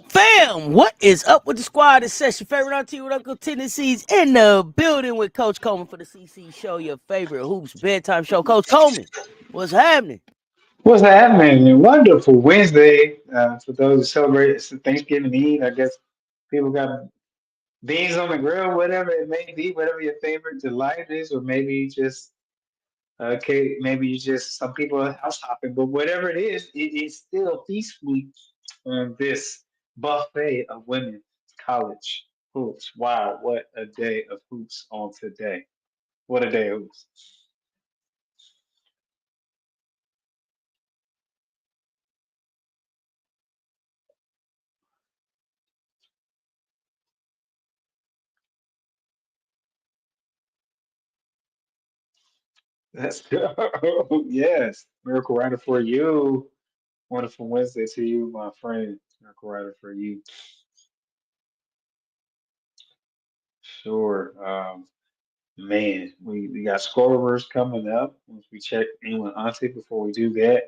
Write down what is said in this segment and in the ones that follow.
Fam, what is up with the squad? It's Session Favorite Auntie with Uncle Tennessee's in the building with Coach Coleman for the CC Show, your favorite hoops bedtime show. Coach Coleman, what's happening? What's happening? A wonderful Wednesday for those who celebrate it's Thanksgiving Eve. I guess people got beans on the grill, whatever it may be, whatever your favorite delight is, or maybe just okay, maybe you just some people are house hopping, but whatever it is still feast week on this buffet of women's college hoops. Wow, what a day of hoops on today! What a day of hoops! Let's go. Yes, Miracle Rider for you. Wonderful Wednesday to you, my friend. Miracle Rider for you. Sure. Man, we got scorers coming up. Once we check in with Auntie before we do that.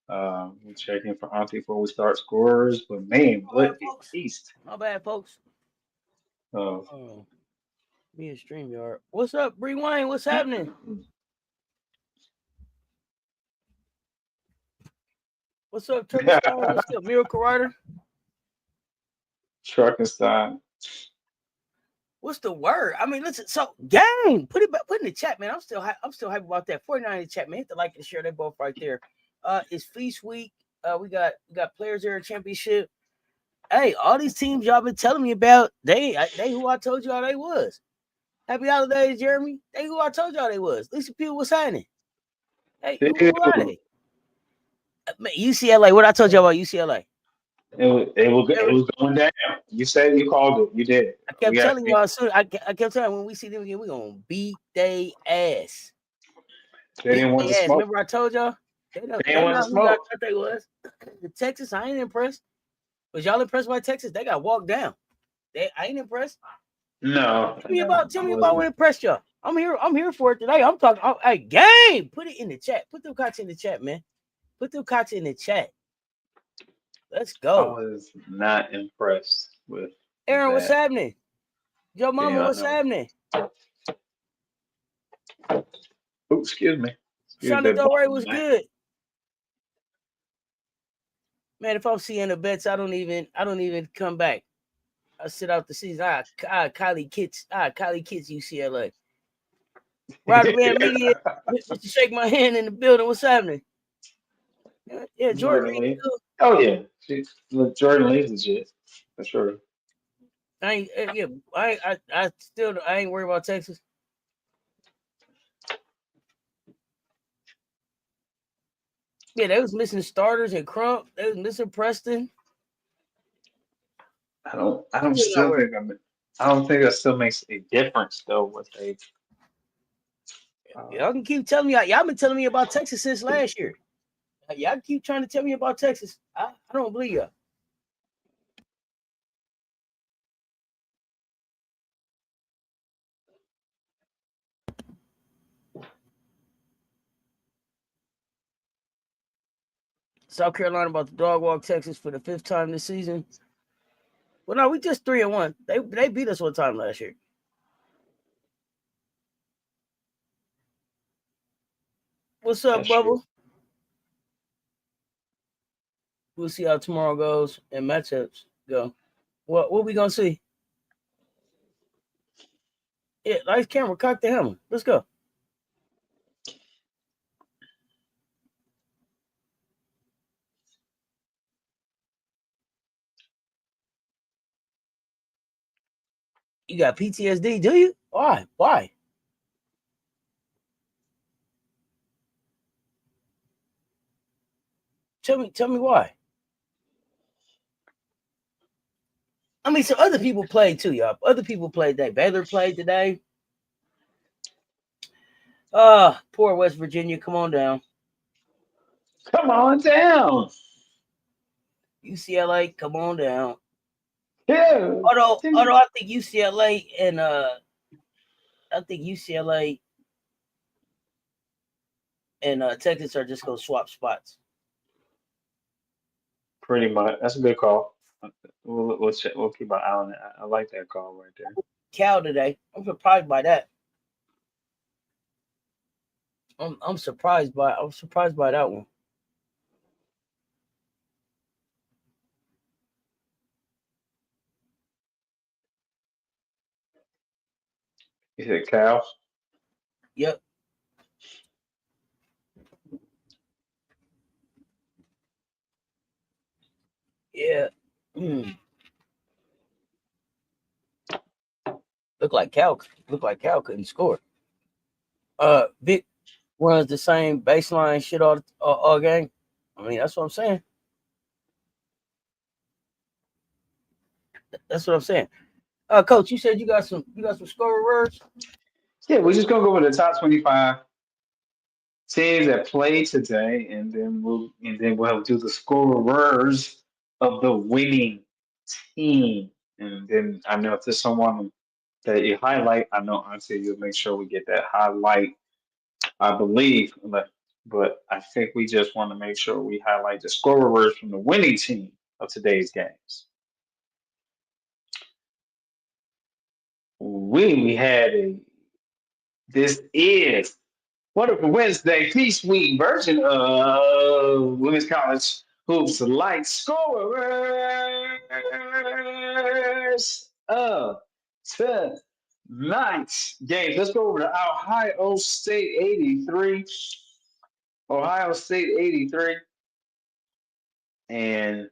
We'll check in for Auntie before we start scorers. But man, My what bad, a folks. feast My bad, folks. of Oh, me and StreamYard. What's up, Bree Wayne? What's happening? What's up, Turkey Stone? What's up, Miracle Rider? trucking style. What's the word? I mean, listen. So, gang, put it back, put in the chat, man. I'm still hype about that. 49 in the chat, man. Hit the like and share. They both right there. It's feast week. We got players there in championship. Hey, all these teams y'all been telling me about, they who I told y'all they was. Happy holidays, Jeremy. They who I told y'all they was. Lisa Pugh was signing. Hey, who are Ew. they? Man, UCLA. What I told y'all about UCLA? It was going down. You said you called it. You did. I We kept got telling y'all soon. I kept telling when we see them again, we gonna beat they ass. they Beat didn't want they to ass. smoke. Remember I told y'all? They don't, They didn't they want to not who I smoke. thought they was. The Texas, I ain't impressed. Was y'all impressed by Texas? They got walked down. I ain't impressed. No, Tell I me about wasn't. what impressed y'all. I'm here for it today. I'm talking. Hey, game. Put it in the chat. Put them cots in the chat, man. Put them cots in the chat. Let's I go. was not impressed with Aaron, what's that. happening? Joe Being Mama, what's unknown. happening? Oh, excuse me. Excuse Shonda that Del Rey volume, was man. good. Man, if I'm seeing the bets, I don't even come back. I sit out the season. Kylie Kitts, UCLA. Ryder Van Media, Mr. Shake My Hand in the building. What's happening? Yeah, Jordan Jordan Reed. Lee. Oh yeah, look, Jordan Lee's legit for sure. I ain't, yeah, I ain't worried about Texas. Yeah, they was missing starters and Crump. They was missing Preston. I don't Still not still worried. think I'm. I don't think that still makes a difference though. With a Y'all um, can keep telling me. Y'all been telling me about Texas since last year. Y'all keep trying to tell me about Texas. I don't believe y'all. South Carolina about to dog walk Texas for the fifth time this season. Well, no, we just 3-1. They beat us one time last year. What's up, that's true. Bubble? We'll see how tomorrow goes and matchups go. What we gonna see? Yeah, nice camera. Cock the hammer. Let's go. You got PTSD, do you? Why? Why? Tell me why. I mean, some other people played too, y'all. Other people played today. Baylor played today. Poor West Virginia. Come on down. Come on down. UCLA, come on down. Yeah. Although I think UCLA and Texas are just gonna swap spots. Pretty much. That's a good call. We'll check. We'll keep an eye on it. I like that call right there. Cal today. I'm surprised by that. I'm surprised by that one. You said Cal? Yep. Yeah. Mm. Look like Cal couldn't score. Vic runs the same baseline shit all game. I mean, that's what I'm saying. That's what I'm saying. Coach, you said you got some scorer words. Yeah, we're just gonna go over the top 25 teams that played today, and then we'll do the scorers of the winning team. And then I know if there's someone that you highlight, I know Auntie, you'll make sure we get that highlight. I believe, but I think we just want to make sure we highlight the scorers from the winning team of today's games. We had a This is Wonderful Wednesday, Peace Week version of Women's College Hoops Light Scorers of tonight's games. Let's go over to Ohio State 83. Ohio State 83. And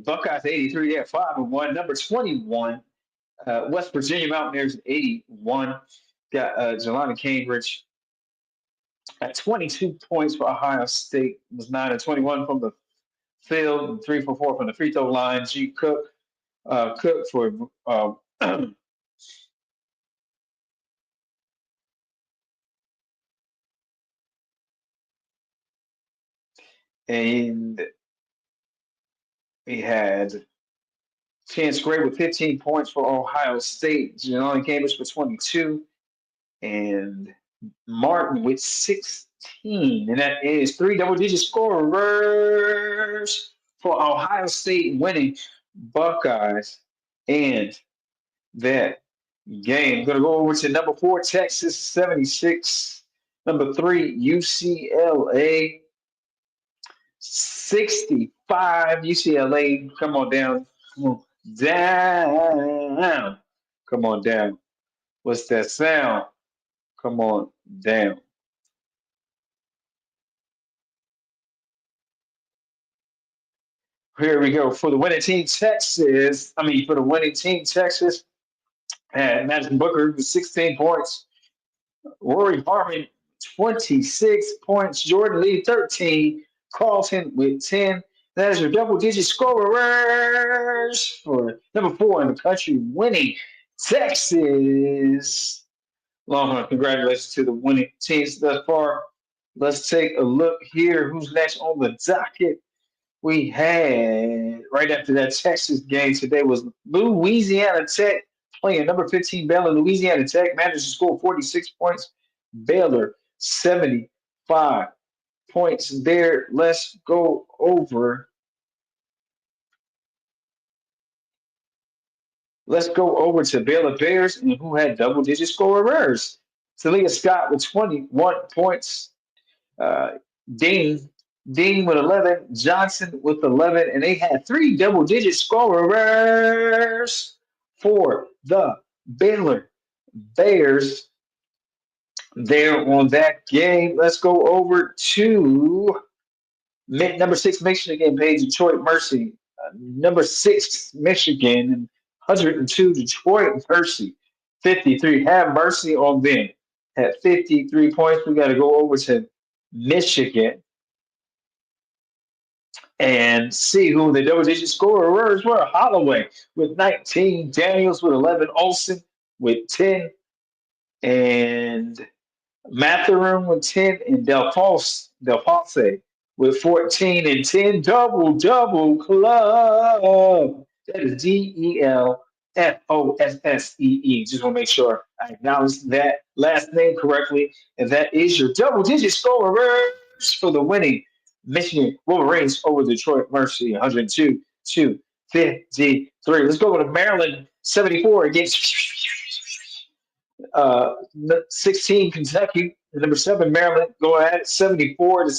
Buckeyes 83. They're 5-1. Number 21. West Virginia Mountaineers 81. Got Jelani Cambridge at 22 points for Ohio State. Was 9-21 from the field, and 3 for 4 from the free throw line. G. Cook for and we had Chance Gray with 15 points for Ohio State. Jelani Cambridge for 22. And Martin with 16. And that is 3 double-digit scorers for Ohio State winning Buckeyes. And that game. Going to go over to number 4, Texas 76. Number 3, UCLA 65. UCLA, come on down. Come on down. Come on down. What's that sound? Come on down. Here we go for the winning team, Texas. For the winning team, Texas. And Madison Booker with 16 points. Rory Harmon, 26 points. Jordan Lee, 13. Carlton with 10. That is your double-digit scorers for number 4 in the country, winning Texas Longhorn. Congratulations to the winning teams thus far. Let's take a look here. Who's next on the docket? We had right after that Texas game today was Louisiana Tech playing number 15 Baylor. Louisiana Tech managed to score 46 points. Baylor 75 points there. Let's go over. Let's go over to Baylor Bears and who had double-digit scorers. Talia Scott with 21 points. Uh, Dean with 11, Johnson with 11, and they had 3 double-digit scorers for the Baylor Bears there on that game. Let's go over to number 6 Michigan page, Detroit Mercy. Number 6, Michigan, and 102, Detroit Mercy, 53. Have mercy on them. At 53 points, we got to go over to Michigan and see who the double-digit scorers were. Holloway with 19, Daniels with 11, Olsen with 10, and Matherin with 10, and Del False with 14 and 10. Double club. That is DELFOSSEE. Just want to make sure I acknowledge that last name correctly. And that is your double digit scorers for the winning Michigan Wolverines over Detroit Mercy 102 to 53. Let's go to Maryland 74 against 16 Kentucky. Number 7 Maryland going at it 74 to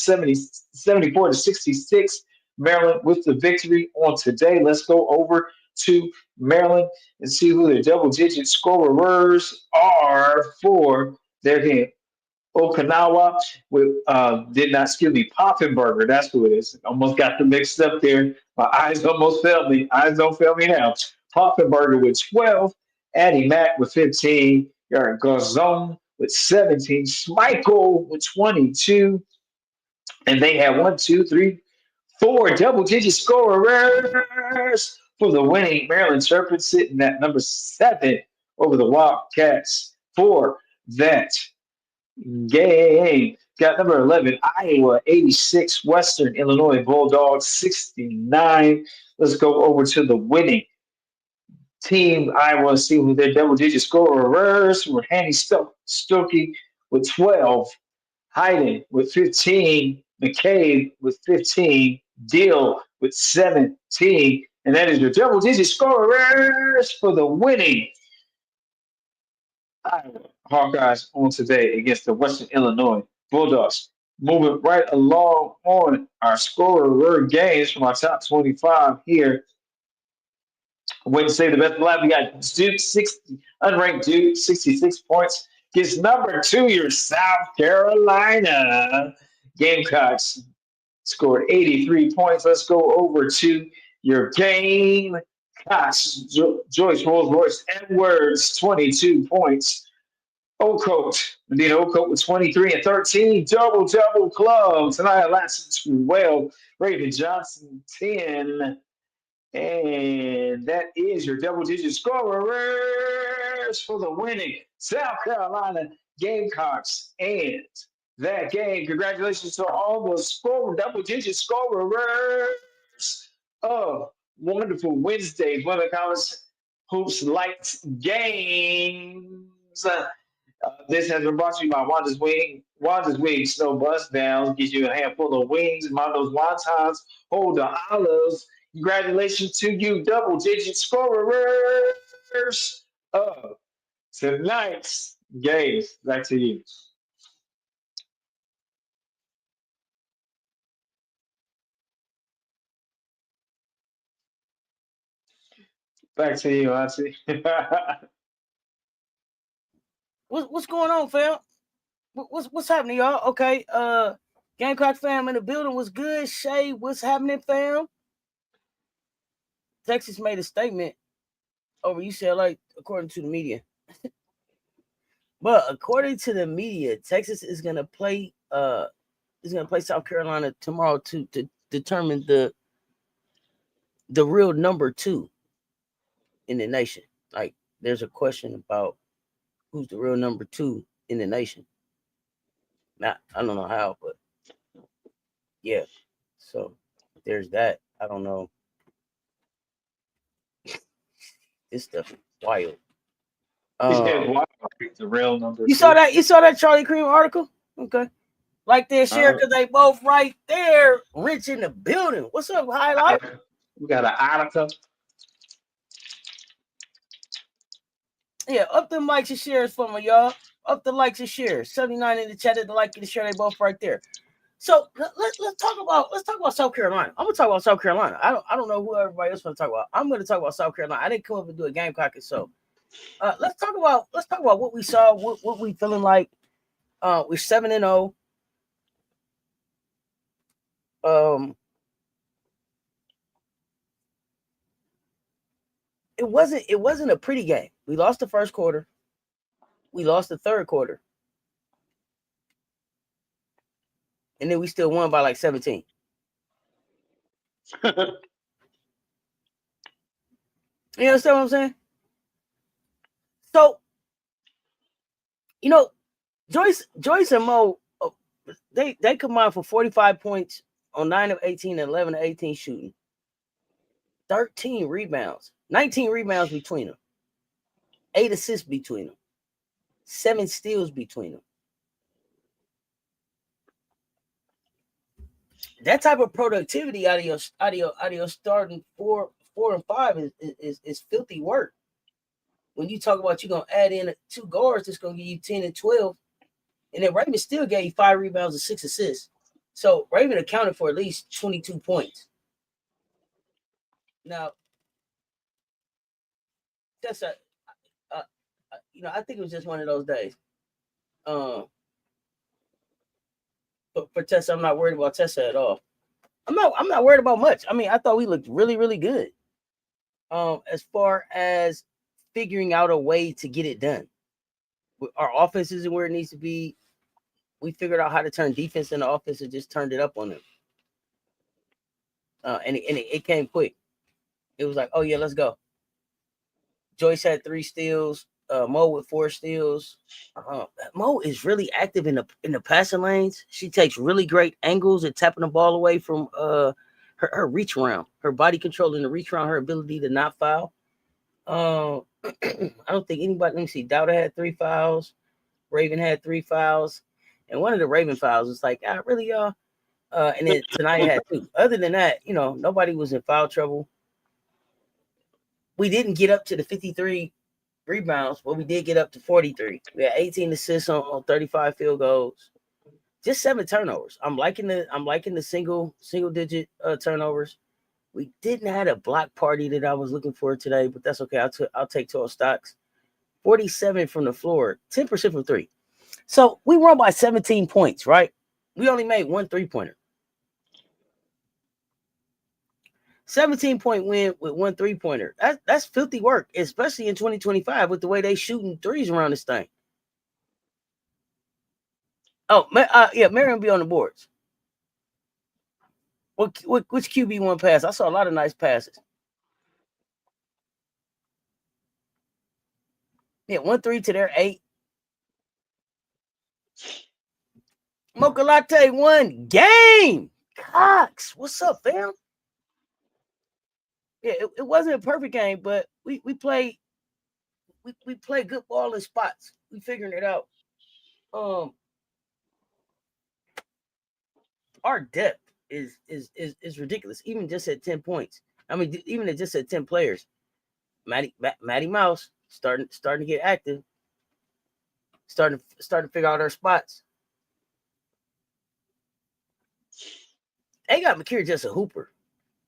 66. Maryland with the victory on today. Let's go over to Maryland and see who the double digit scorers are for their game. Okinawa with did not excuse me, Poffenberger. That's who it is. Almost got them mixed up there. My eyes almost failed me. Eyes don't fail me now. Poffenberger with 12, Addie Mack with 15, Yaron Garzon with 17, Schmeichel with 22, and they have 1, 2, 3, 4 double-digit scorers for the winning Maryland Terrapins, sitting at number 7 over the Wildcats for that game. Got number 11, Iowa, 86, Western Illinois Bulldogs, 69. Let's go over to the winning team. I want to see who their double-digit scorers were. Hanny Stokey with 12, Hayden with 15, McCabe with 15, Deal with 17. And that is your double-digit scorers for the winning Iowa Hawkeyes on today against the Western Illinois Bulldogs. Moving right along on our scorer games from our top 25 here. Wednesday, the best alive. We got Duke, 60, unranked Duke, 66 points. Gets number 2, your South Carolina Gamecocks scored 83 points. Let's go over to your Gamecocks. Joyce Rolls-Royce Edwards, 22 points. Medina Ocote with 23 and 13. Double club. Tonight, Lassiter 12. Raven Johnson, 10. And that is your double-digit scorers for the winning South Carolina Gamecocks. And that game, congratulations to all the double-digit scorers of wonderful Wednesday Women College Hoops Lights games. This has been brought to you by Wanda's Wings Snow Bust Downs. Get you a handful of wings, Mondo's wontons, hold the olives. Congratulations to you, double-digit scorers of tonight's games. Back to you. Back to you, Auntie. What's going on, fam? What's happening, y'all? Okay, Gamecock fam in the building was good. Shay, what's happening, fam? Texas made a statement over UCLA, according to the media. But according to the media, Texas is gonna play South Carolina tomorrow to determine the real number 2 in the nation. Like, there's a question about who's the real number 2 in the nation. Now, I don't know how, but yeah. So there's that. I don't know. This stuff is wild. The real number. You saw that? You saw that Charlie Cream article? Okay. Like they're sharing because they both right there. Rich in the building. What's up, Highlight? We got an article. Yeah, up the likes and shares for me, y'all. Up the likes and shares. 79 in the chat, the like and the share, they both right there. So let's talk about South Carolina. I'm gonna talk about South Carolina. I don't know who everybody else want to talk about. I'm gonna talk about South Carolina. I didn't come up and do a Gamecock, so let's talk about what we saw, what we feeling like. We're 7-0. it wasn't a pretty game. We lost the first quarter. We lost the third quarter. And then we still won by like 17. You understand what I'm saying? So, Joyce and Mo, they combined for 45 points on 9 of 18 and 11 of 18 shooting. 13 rebounds. 19 rebounds between them. 8 assists between them. 7 steals between them. That type of productivity out of your starting 4 and 5 is filthy work. When you talk about you're gonna add in 2 guards, it's gonna give you 10 and 12, and then Raven still gave you 5 rebounds and 6 assists. So Raven accounted for at least 22 points. Now, that's I think it was just one of those days. But for Tessa, I'm not worried about Tessa at all. I'm not worried about much. I mean, I thought we looked really, really good. As far as figuring out a way to get it done. Our offense isn't where it needs to be. We figured out how to turn defense into offense and just turned it up on them. And it came quick. It was like, oh yeah, let's go. Joyce had 3 steals. Mo with 4 steals. Mo is really active in the passing lanes. She takes really great angles at tapping the ball away from her reach around, her body control and the reach around, her ability to not foul. I don't think anybody. Let me see. Dowda had 3 fouls. Raven had 3 fouls, and one of the Raven fouls was like, really, y'all. And then tonight had 2. Other than that, nobody was in foul trouble. We didn't get up to the 53 rebounds, but we did get up to 43. We had 18 assists on 35 field goals, just 7 turnovers. I'm liking the single digit turnovers. We didn't have a block party that I was looking for today, but that's okay. I'll take 12 stocks. 47 from the floor, 10% from 3. So we won by 17 points, right? We only made 1 3-pointer. 17-point win with 1 3-pointer. That's filthy work, especially in 2025 with the way they shooting threes around this thing. Oh, yeah, Marion be on the boards. Which QB1 pass? I saw a lot of nice passes. Yeah, 1-3 to their 8. Mocha Latte won game. Cox, what's up, fam? Yeah, it wasn't a perfect game, but we played good ball in spots. We figuring it out. Our depth is ridiculous, even just at 10 points. I mean, even at just at 10 players. Matty Mouse starting to get active. Starting to figure out our spots. They got McKeer just a hooper.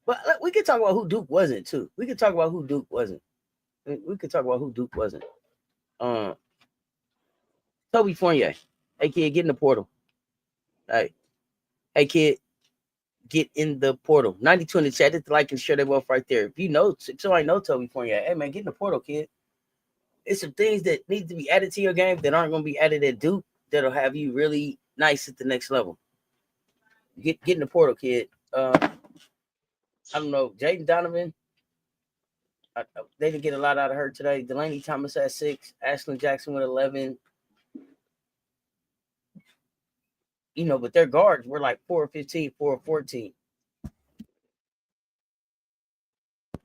But we could talk about who Duke wasn't too. We could talk about who Duke wasn't. Toby Fournier. Hey kid, get in the portal. Hey kid, get in the portal. 92 in the chat. Hit the like and share that both right there. If somebody know Toby Fournier, hey man, get in the portal, kid. It's some things that need to be added to your game that aren't going to be added at Duke that'll have you really nice at the next level. Get in the portal, kid. I don't know, Jaden Donovan. They didn't get a lot out of her today. Delaney Thomas at 6. Ashlyn Jackson with 11. But their guards were like 4 or 15, 4 or 14.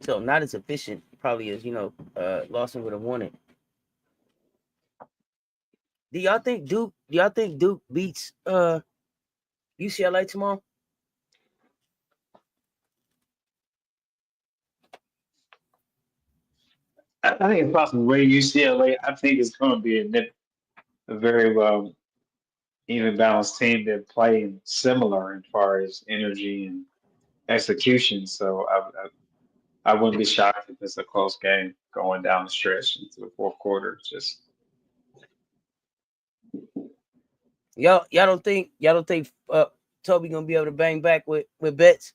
So not as efficient probably as, Lawson would have wanted. Do y'all think Duke beats UCLA tomorrow? I think it's possible. Where UCLA, I think it's going to be a very well even balanced team that playing similar as far as energy and execution. So I wouldn't be shocked if it's a close game going down the stretch into the fourth quarter. Just y'all don't think Toby gonna be able to bang back with Betts?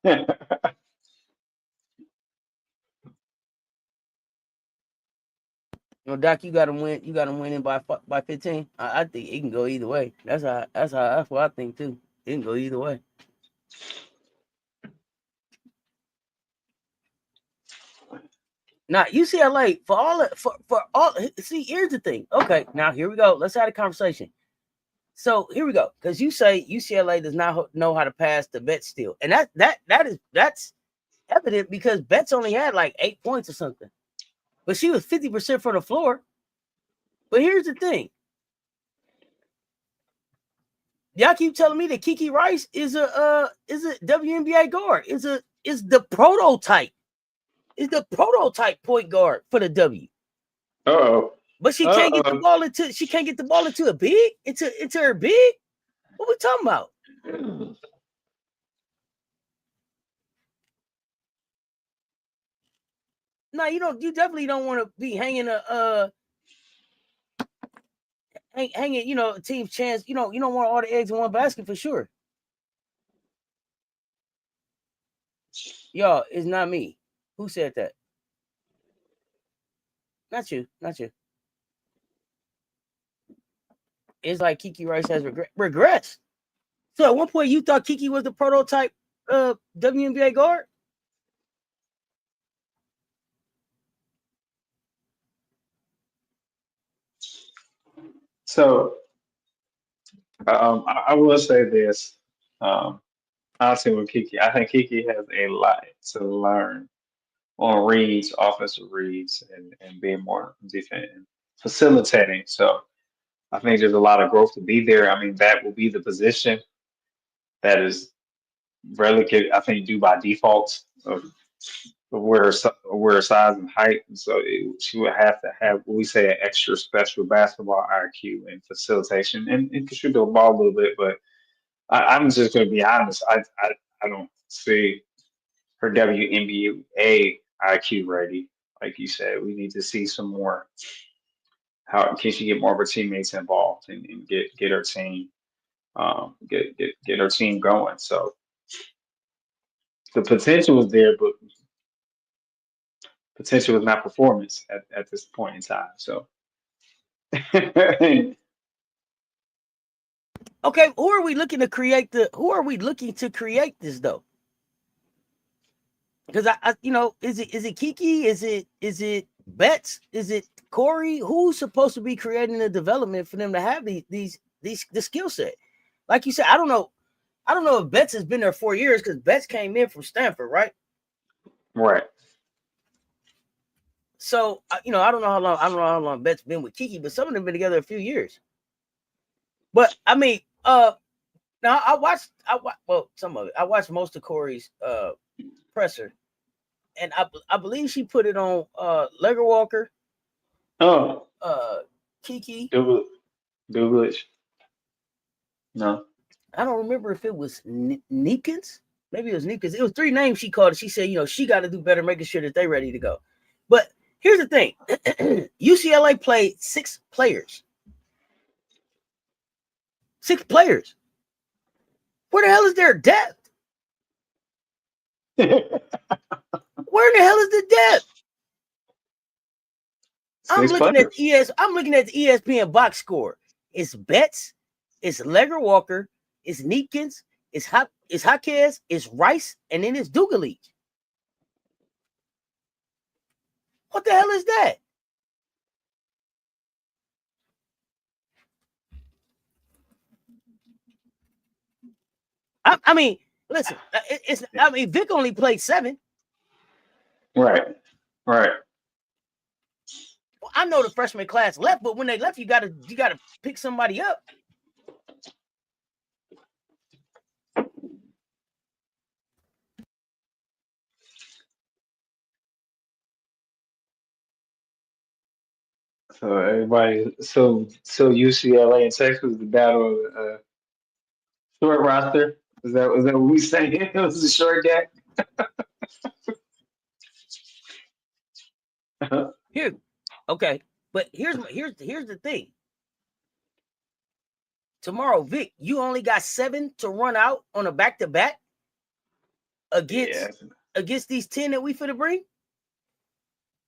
Doc, you got to win. You got to win in by 15. I think it can go either way. That's what I think too. It can go either way. Now UCLA for all. See, here's the thing. Okay, now here we go. Let's have a conversation. So here we go. Because you say UCLA does not know how to pass the bet still, and that's evident because Betts only had like 8 points or something, but she was 50% from the floor. But here's the thing. Y'all keep telling me that Kiki Rice is a WNBA guard. Is the prototype. Is the prototype point guard for the W. Oh. But she can't get the ball into a big, into her big. What we talking about? No, you definitely don't want to be hanging hanging, a team's chance. You don't want all the eggs in one basket for sure. Y'all, it's not me. Who said that? Not you. It's like Kiki Rice has regressed. So at one point you thought Kiki was the prototype WNBA guard? So I will say this. Honestly, with Kiki, I think Kiki has a lot to learn on reads, offensive reads, and being more defensive, facilitating. So I think there's a lot of growth to be there. I mean, that will be the position that is relegated, I think, due by default of where her size and height. And so she would have to have what we say an extra special basketball IQ and facilitation and can shoot the ball a little bit. But I'm just going to be honest. I don't see her WNBA IQ ready. Like you said, we need to see some more. How can she get more of her teammates involved and get her team get her team going? So the potential is there, but potential is not performance at this point in time. So Okay, who are we looking to create this though? Because I is it Kiki? Is it Betts? Is it Corey? Who's supposed to be creating the development for them to have the skill set? Like you said, I don't know if Betts has been there 4 years because Betts came in from Stanford, right? Right. So I don't know how long Betts been with Kiki, but some of them been together a few years. But I mean, now I watched some of it. I watched most of Corey's presser, and I believe she put it on Legger Walker. Oh. Kiki. Douglas. No. I don't remember if it was Neekins. Maybe it was Neekins. It was 3 names she called. She said, she got to do better making sure that they're ready to go. But here's the thing. UCLA played 6 players. 6 players. Where the hell is their depth? Where in the hell is the depth? I'm looking at the ESPN box score. It's Betts, it's Legger Walker, it's Neekins, it's Jaquez, it's Rice, and then it's Dugalich. What the hell is that? I mean, listen, Vic only played 7. Right. Well, I know the freshman class left, but when they left, you gotta pick somebody up. So everybody, so UCLA and Texas, the battle of short roster. Is that what we saying? It was a short deck. Here, okay, but here's the thing. Tomorrow, Vic, you only got 7 to run out on a back-to-back. against these 10 that we finna bring?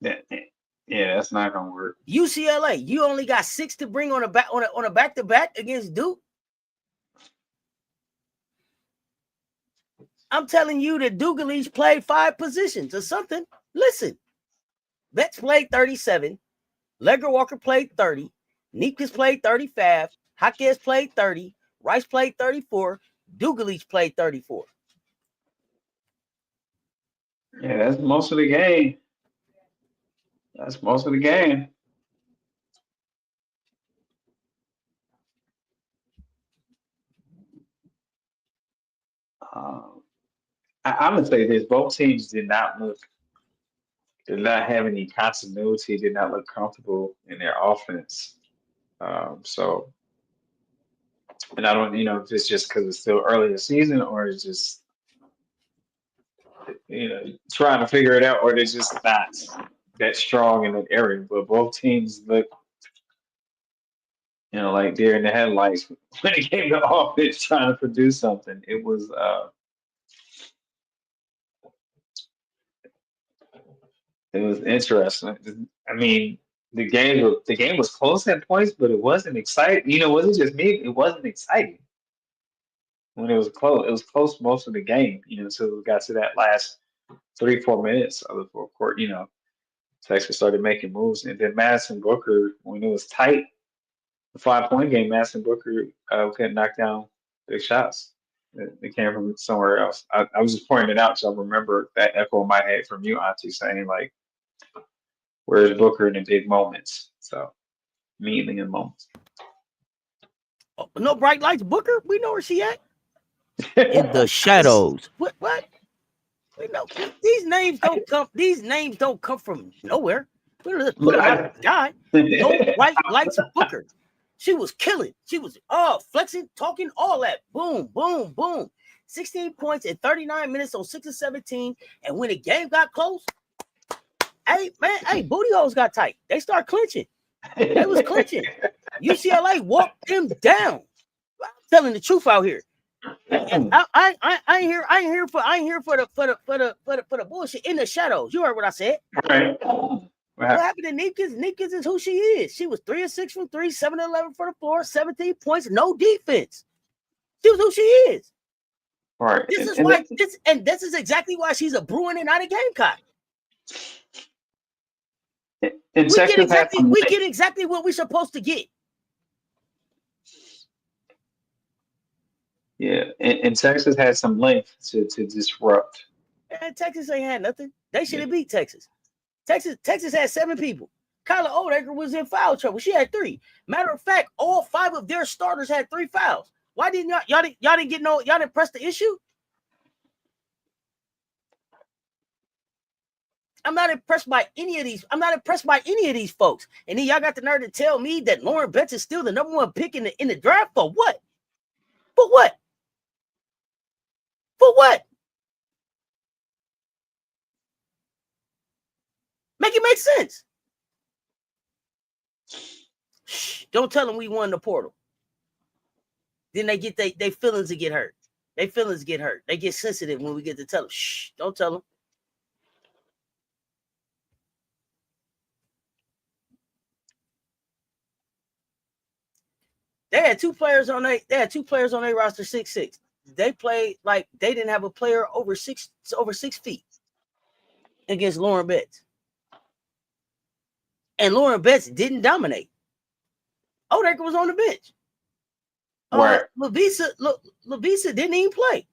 That's not gonna work. UCLA, you only got 6 to bring on a back-to-back against Duke. I'm telling you that Dugalich played 5 positions or something. Listen, Betts played 37, Ledger Walker played 30, Neepkins played 35, Jaquez played 30, Rice played 34, Dugalich played 34. Yeah, that's most of the game. That's most of the game. I'm gonna say this: both teams did not have any continuity, did not look comfortable in their offense. So, and I don't, if it's just because it's still early in the season, or it's just, trying to figure it out, or they're just not that strong in that area. But both teams look, like they're in the headlights when it came to offense trying to produce something. It was interesting. I mean, the game was close at points, but it wasn't exciting. It wasn't just me. It wasn't exciting when it was close. It was close most of the game. Until we got to that last 3-4 minutes of the fourth quarter. Texas started making moves, and then Madison Booker, when it was tight, the 5-point game, Madison Booker couldn't knock down big shots. They came from somewhere else. I was just pointing it out, so I remember that echo in my head from you, Auntie, saying like, "Where's Booker in the big moments?" So, immediately in moments. Oh, no bright lights, Booker. We know where she at. In the shadows. What? We know these names don't come. These names don't come from nowhere. We don't just put them out of the sky. No bright lights, Booker. She was killing. She was flexing, talking, all that. Boom, boom, boom. 16 points in 39 minutes on 6 of 17. And when the game got close, booty holes got tight. They start clinching. They was clinching. UCLA walked them down. I'm telling the truth out here. And I ain't here for the bullshit in the shadows. You heard what I said. Right. What happened to Neepkins? Neepkins is who she is. She was 3 of 6 from 3, 7 of 11 for the floor, 17 points, no defense. She was who she is. Right. This is exactly why she's a Bruin and not a Gamecock. We get exactly what we're supposed to get. Yeah, and Texas had some length to disrupt. And Texas ain't had nothing. They should have beat Texas. Texas had 7 people. Kyla Oldacre was in foul trouble. She had 3. Matter of fact, all 5 of their starters had 3 fouls. Why didn't y'all didn't press the issue? I'm not impressed by any of these. I'm not impressed by any of these folks. And then y'all got the nerve to tell me that Lauren Betts is still the #1 pick in the draft for what? For what? For what? Make it make sense. Shh, don't tell them we won the portal. Then they get they feelings to get hurt. They feelings get hurt. They get sensitive when we get to tell them. Shh, don't tell them. They had 2 players on their roster 6'6". They played like they didn't have a player over 6 feet against Lauren Betts. And Lauren Betts didn't dominate. Oldacre was on the bench. Lavisa didn't even play.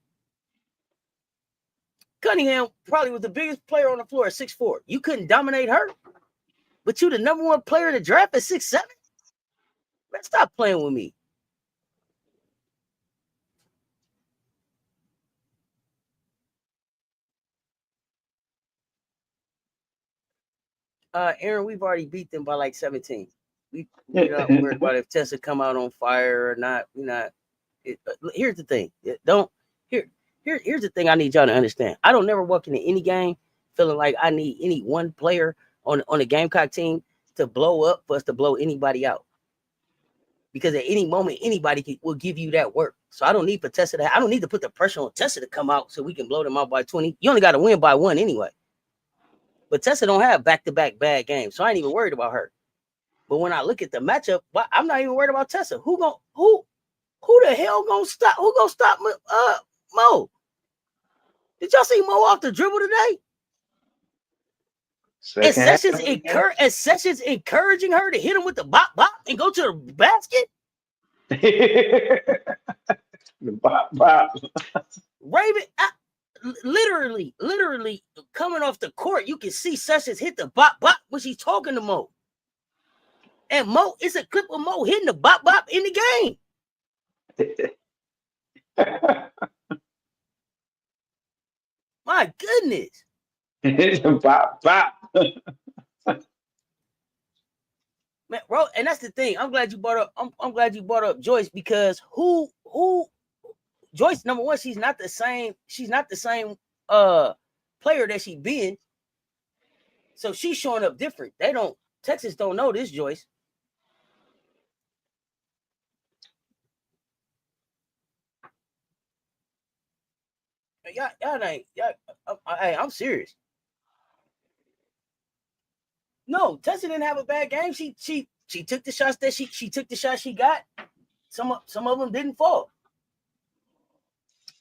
Cunningham probably was the biggest player on the floor at 6'4". You couldn't dominate her, but you the #1 player in the draft at 6'7". Man, stop playing with me. Aaron, we've already beat them by like 17. We're not worried about if Tessa come out on fire or not. Here's the thing. Here's the thing I need y'all to understand. I don't never walk into any game feeling like I need any one player on the Gamecock team to blow up for us to blow anybody out. because at any moment anybody will give you that work. So I don't need for Tessa I don't need to put the pressure on Tessa to come out so we can blow them out by 20. You only got to win by 1 anyway. But Tessa don't have back-to-back bad games, so I ain't even worried about her. But when I look at the matchup, I'm not even worried about Tessa. Who the hell gonna stop? Who gonna stop Mo? Did y'all see Mo off the dribble today? And Sessions encouraging her to hit him with the bop and go to the basket. The bop. Raven, literally coming off the court, you can see Sessions hit the bop when she's talking to Mo. And Mo, it's a clip of Mo hitting the bop in the game. My goodness. Bop. Man, bro, and that's the thing. I'm glad you brought up Joyce, because who Joyce, number one, she's not the same player that she been. So she's showing up different. Texas don't know this Joyce. I'm serious. No, Tessa didn't have a bad game. She took the shots that she took the shots she got. Some of them didn't fall.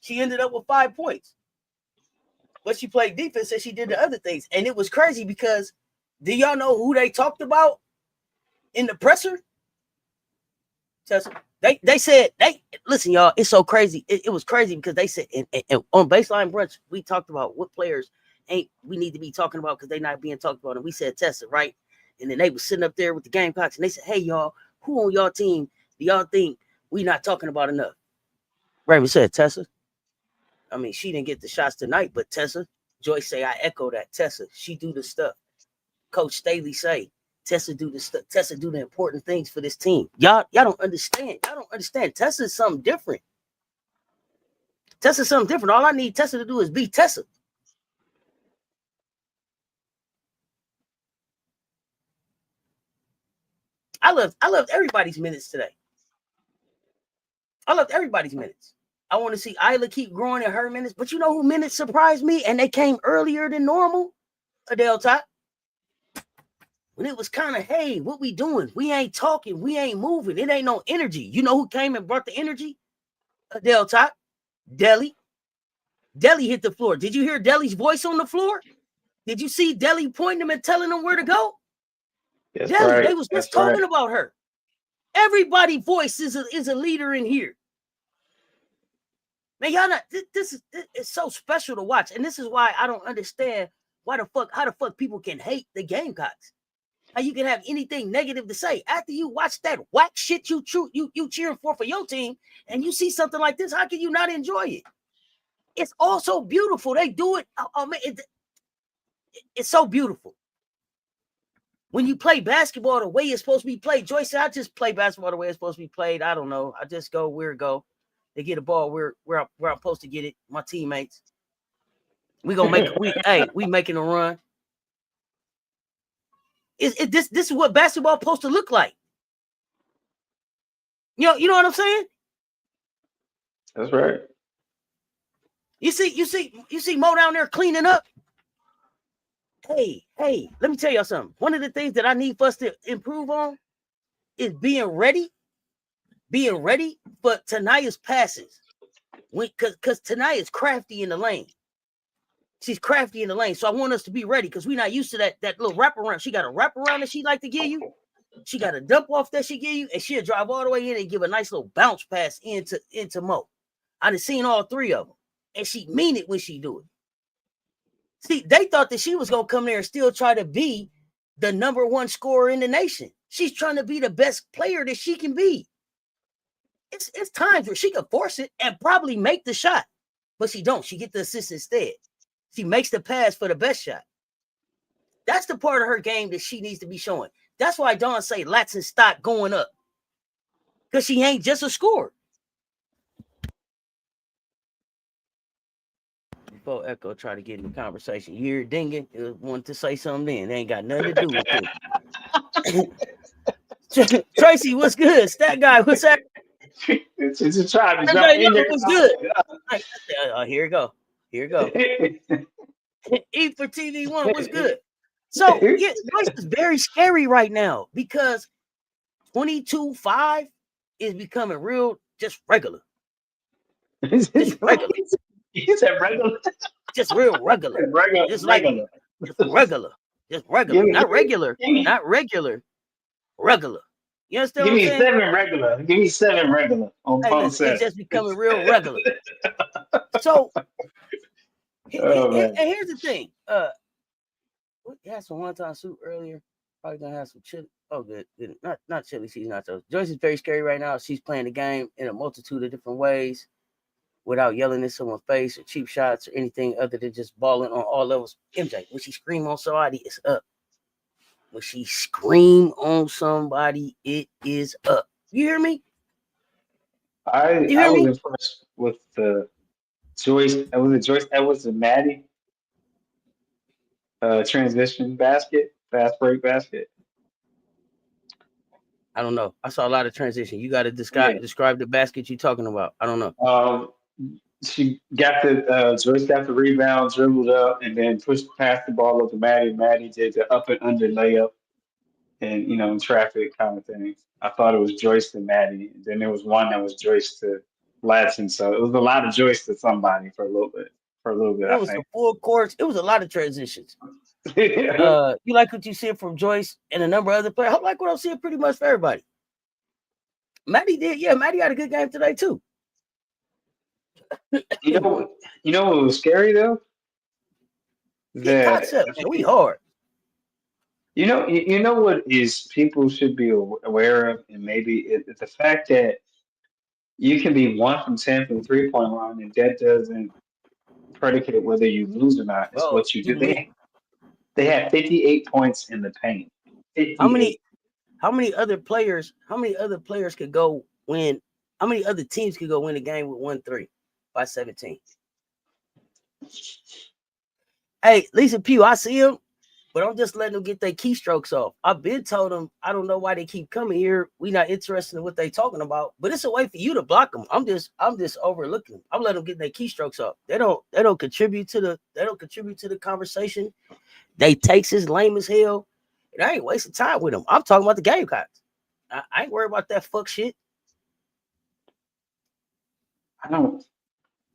She ended up with 5 points. But she played defense and she did the other things. And it was crazy because do y'all know who they talked about in the presser? Tessa. They said, listen, y'all, it's so crazy. It was crazy because they said, and on Baseline Brunch, we talked about what players we need to be talking about because they're not being talked about. And we said Tessa, right? And then they were sitting up there with the Gamecocks and they said, hey, y'all, who on y'all team do y'all think we not talking about enough? Raven said Tessa. I mean, she didn't get the shots tonight, but Tessa. Joyce say, I echo that. Tessa, she do the stuff. Coach Staley say, Tessa do the stuff. Tessa do the important things for this team. Y'all don't understand. Tessa is something different. All I need Tessa to do is be Tessa. I loved everybody's minutes today. I want to see Isla keep growing in her minutes. But you know who minutes surprised me? And they came earlier than normal? Adele Top. When it was kind of, hey, what we doing? We ain't talking. We ain't moving. It ain't no energy. You know who came and brought the energy? Adele Top. Deli. Deli hit the floor. Did you hear Deli's voice on the floor? Did you see Deli pointing them and telling them where to go? That's Deli, right. they was just talking about her. Everybody's voice is a leader in here. Man, y'all not, this is so special to watch. And this is why I don't understand how the fuck people can hate the Gamecocks. How you can have anything negative to say after you watch that whack shit you cheering for your team, and you see something like this. How can you not enjoy it? It's all so beautiful. They do it. Oh man, it's so beautiful. When you play basketball the way it's supposed to be played, Joyce said, I just play basketball the way it's supposed to be played. I don't know. I just go where it go. They get a ball where I'm supposed to get it. My teammates. We gonna make we making a run. This is what basketball supposed to look like. You know what I'm saying? That's right. You see Mo down there cleaning up. Hey, let me tell y'all something. One of the things that I need for us to improve on is being ready for Tania's passes. Because Tania is crafty in the lane. She's crafty in the lane. So I want us to be ready because we're not used to that little wraparound. She got a wraparound that she like to give you. She got a dump off that she give you, and she'll drive all the way in and give a nice little bounce pass into Mo. I done seen all 3 of them, and she mean it when she do it. See, they thought that she was going to come there and still try to be the #1 scorer in the nation. She's trying to be the best player that she can be. It's times where she could force it and probably make the shot, but she don't. She get the assist instead. She makes the pass for the best shot. That's the part of her game that she needs to be showing. That's why Dawn say lats and stock going up, because she ain't just a scorer. Before Echo try to get in the conversation, you hear Dingen wanted to say something then. They ain't got nothing to do with it. Tracy, what's good? Stat guy, what's that? It's a try to jump Everybody in know there. what's good. Like, here you go. Here you go. There. E for TV1, what's good? So yeah, Joyce is very scary right now because 22-5 is becoming real, just regular. Just regular. He said regular. Just real regular. Regular. Just like just regular. Just regular. Not regular. Not regular. Regular. You understand Give what I'm me saying? 7 regular. Give me 7 regular on Hey, phone listen, it's set. just becoming real regular. So Oh man. and here's the thing. We had some wonton soup earlier. Probably gonna have some chili. Oh, good. Not chili cheese nachos. Joyce is very scary right now. She's playing the game in a multitude of different ways without yelling in someone's face or cheap shots or anything other than just balling on all levels. MJ, when she scream on somebody, it's up. When she scream on somebody, it is up. You hear me? I You hear was me? impressed with the Joyce. Was it Joyce Edwards and Maddie transition basket, fast break basket? I don't know. I saw a lot of transition. You got to Yeah. describe the basket you're talking about. I don't know. She got the Joyce got the rebound, dribbled up, and then pushed past the ball up to Maddie. Maddie did the up and under layup, and in traffic kind of thing. I thought it was Joyce to Maddie. Then there was one that was Joyce to Latson. So it was a lot of Joyce to somebody for a little bit. It I was the think. full course. It was a lot of transitions. Yeah. You like what you see from Joyce and a number of other players. I like what I'm seeing pretty much for everybody. Maddie did, yeah. Maddie had a good game today too. You know, what was scary though? Get That concepts. We hard. you know what is people should be aware of, and maybe it's the fact that you can be 1 from 10 from the 3-point line, and that doesn't predicate whether you lose or not. It's Bro, what you do. They had 58 points in the paint. how 58. many other players could go win? How many other teams could go win a game with 1-3 by 17? Hey, Lisa Pugh, I see him, but I'm just letting them get their keystrokes off. I've been told them I don't know why they keep coming here. We not interested in what they talking about, but it's a way for you to block them. I'm just overlooking them. I'm letting them get their keystrokes off. They don't contribute to the conversation. They takes is lame as hell. And I ain't wasting time with them. I'm talking about the Gamecocks. I ain't worried about that fuck shit. I don't.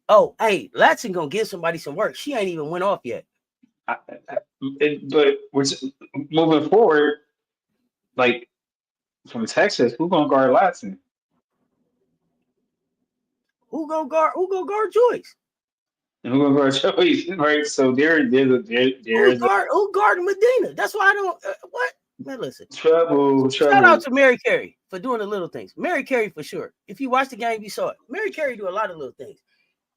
Oh, hey, Latson gonna give somebody some work. She ain't even went off yet. But we're moving forward, like from Texas. Who gonna guard Latson? Who gonna guard Joyce? And who gonna guard Joey? Right. So there's Who guarding Medina? That's why I don't. What man? Listen. trouble. Shout out to Mary Carey for doing the little things. Mary Carey for sure. If you watch the game, you saw it. Mary Carey do a lot of little things.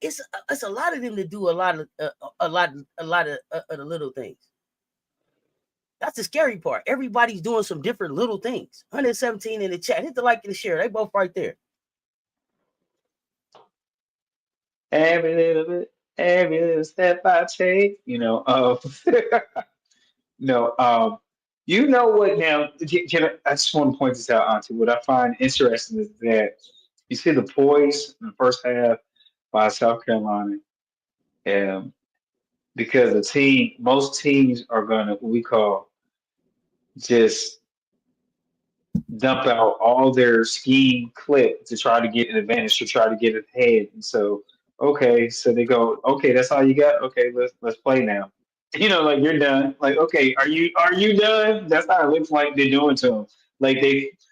It's a lot of them that do a lot of the little things. That's the scary part. Everybody's doing some different little things. 117 in the chat. Hit the like and the share. They both right there. Every little step I take. No. You know what? Now, I just want to point this out, Auntie. What I find interesting is that you see the poise in the first half by South Carolina, because most teams are gonna what we call just dump out all their scheme clip to try to get an advantage, to try to get ahead. And so, okay, so they go, okay, that's all you got. Okay, let's play now. Like you're done. Like, okay, are you done? That's how it looks like they're doing to them. Like it's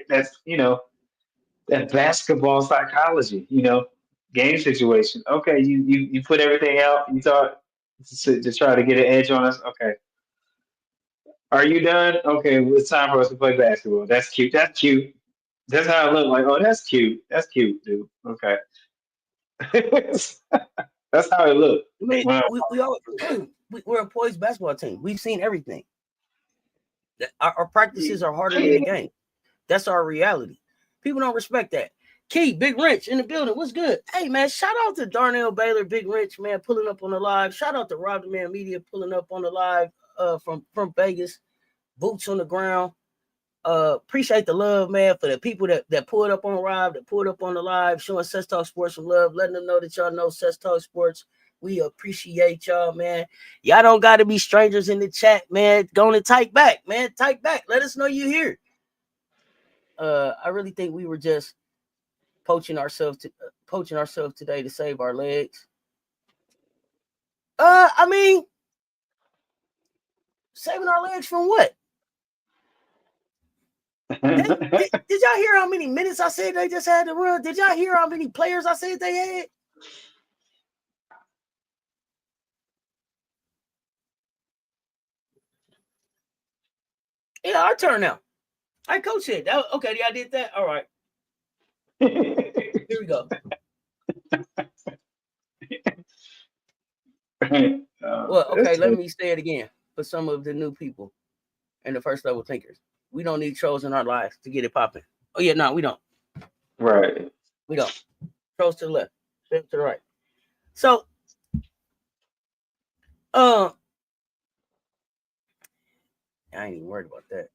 that's that basketball psychology. Game situation. Okay, you put everything out. You thought to try to get an edge on us. Okay, are you done? Okay, well, it's time for us to play basketball. That's cute. That's cute. That's how it looked like. Oh, that's cute. That's cute, dude. Okay. That's how it looked. I mean, Wow. we're a poised basketball team. We've seen everything. Our practices are harder than the game. That's our reality. People don't respect that. Key, Big Wrench in the building. What's good? Hey, man, shout out to Darnell Baylor, Big Wrench, man, pulling up on the live. Shout out to Rob the Man Media pulling up on the live from Vegas. Boots on the ground. Appreciate the love, man, for the people that pulled up on Rob, that pulled up on the live, showing Sess Talk Sports some love, letting them know that y'all know Sess Talk Sports. We appreciate y'all, man. Y'all don't got to be strangers in the chat, man. Go and type back, man. Type back. Let us know you here. I really think we were just poaching ourselves today to save our legs. I mean, saving our legs from what? Did y'all hear how many minutes I said they just had to run? Did y'all hear how many players I said they had? Yeah, our turn now. I coach it. Okay, yeah, I did that. All right. Here we go. Well, okay, let me say it again for some of the new people and the first level thinkers. We don't need trolls in our lives to get it popping. Oh, yeah, no, we don't. Right. We don't. Trolls to the left, to the right. So, I ain't even worried about that.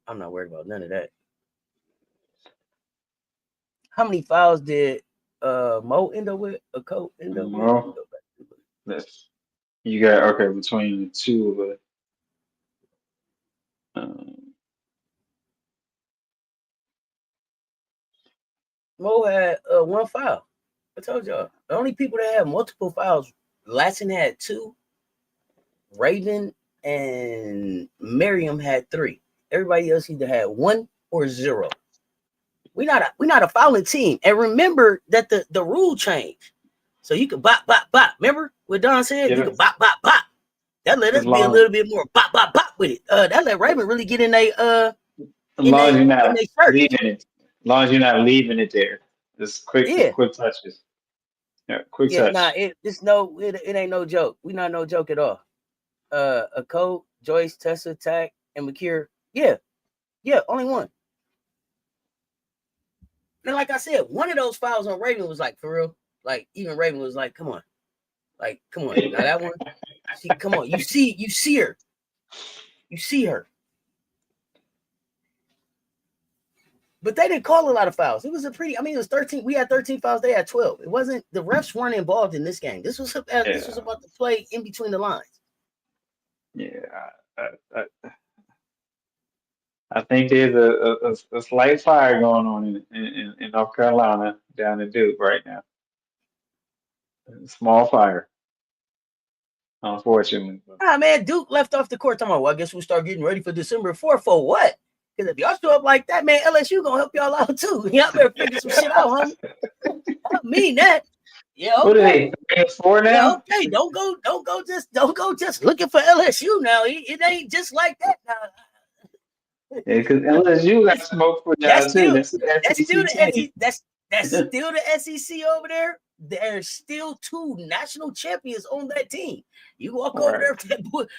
I'm not worried about none of that. How many fouls did Mo end up with? A coach end up with? That's you got okay between the two of it. Mo had one foul. I told y'all the only people that had multiple fouls. Latson had 2. Raven and Miriam had 3. Everybody else either had 1 or 0. We're not a fouling team. And remember that the rule changed. So you could bop, bop, bop. Remember what Don said? You could bop, bop, bop. That let us be a little bit more bop, bop, bop with it. That let Raven really get in a as long as you're not leaving it. As long as you're not leaving it there. Just quick touches. Yeah, quick touch. Nah, it ain't no joke. We not no joke at all. A Code, Joyce, Tessa, Tack, and McKeer. Yeah, only one. And like I said, one of those fouls on Raven was like, for real. Like, even Raven was like, come on. Like, come on. Now that one, come on. You see her. You see her. But they didn't call a lot of fouls. It was it was 13. We had 13 fouls. They had 12. It wasn't, the refs weren't involved in this game. This was about the play in between the lines. Yeah. I think there's a slight fire going on in North Carolina down in Duke right now. A small fire, unfortunately. Man, Duke left off the court. Talking about, well, I guess we'll start getting ready for December 4th. For what? Because if y'all show up like that, man, LSU gonna help y'all out too. Y'all better figure some shit out, homie. I mean that. Yeah, okay. What are they? 4 now? Yeah, okay. Don't go just looking for LSU now. It ain't just like that now. Yeah, because LSU got smoked for y'all too. That's still the SEC over there. There's still 2 national champions on that team. You walk over there,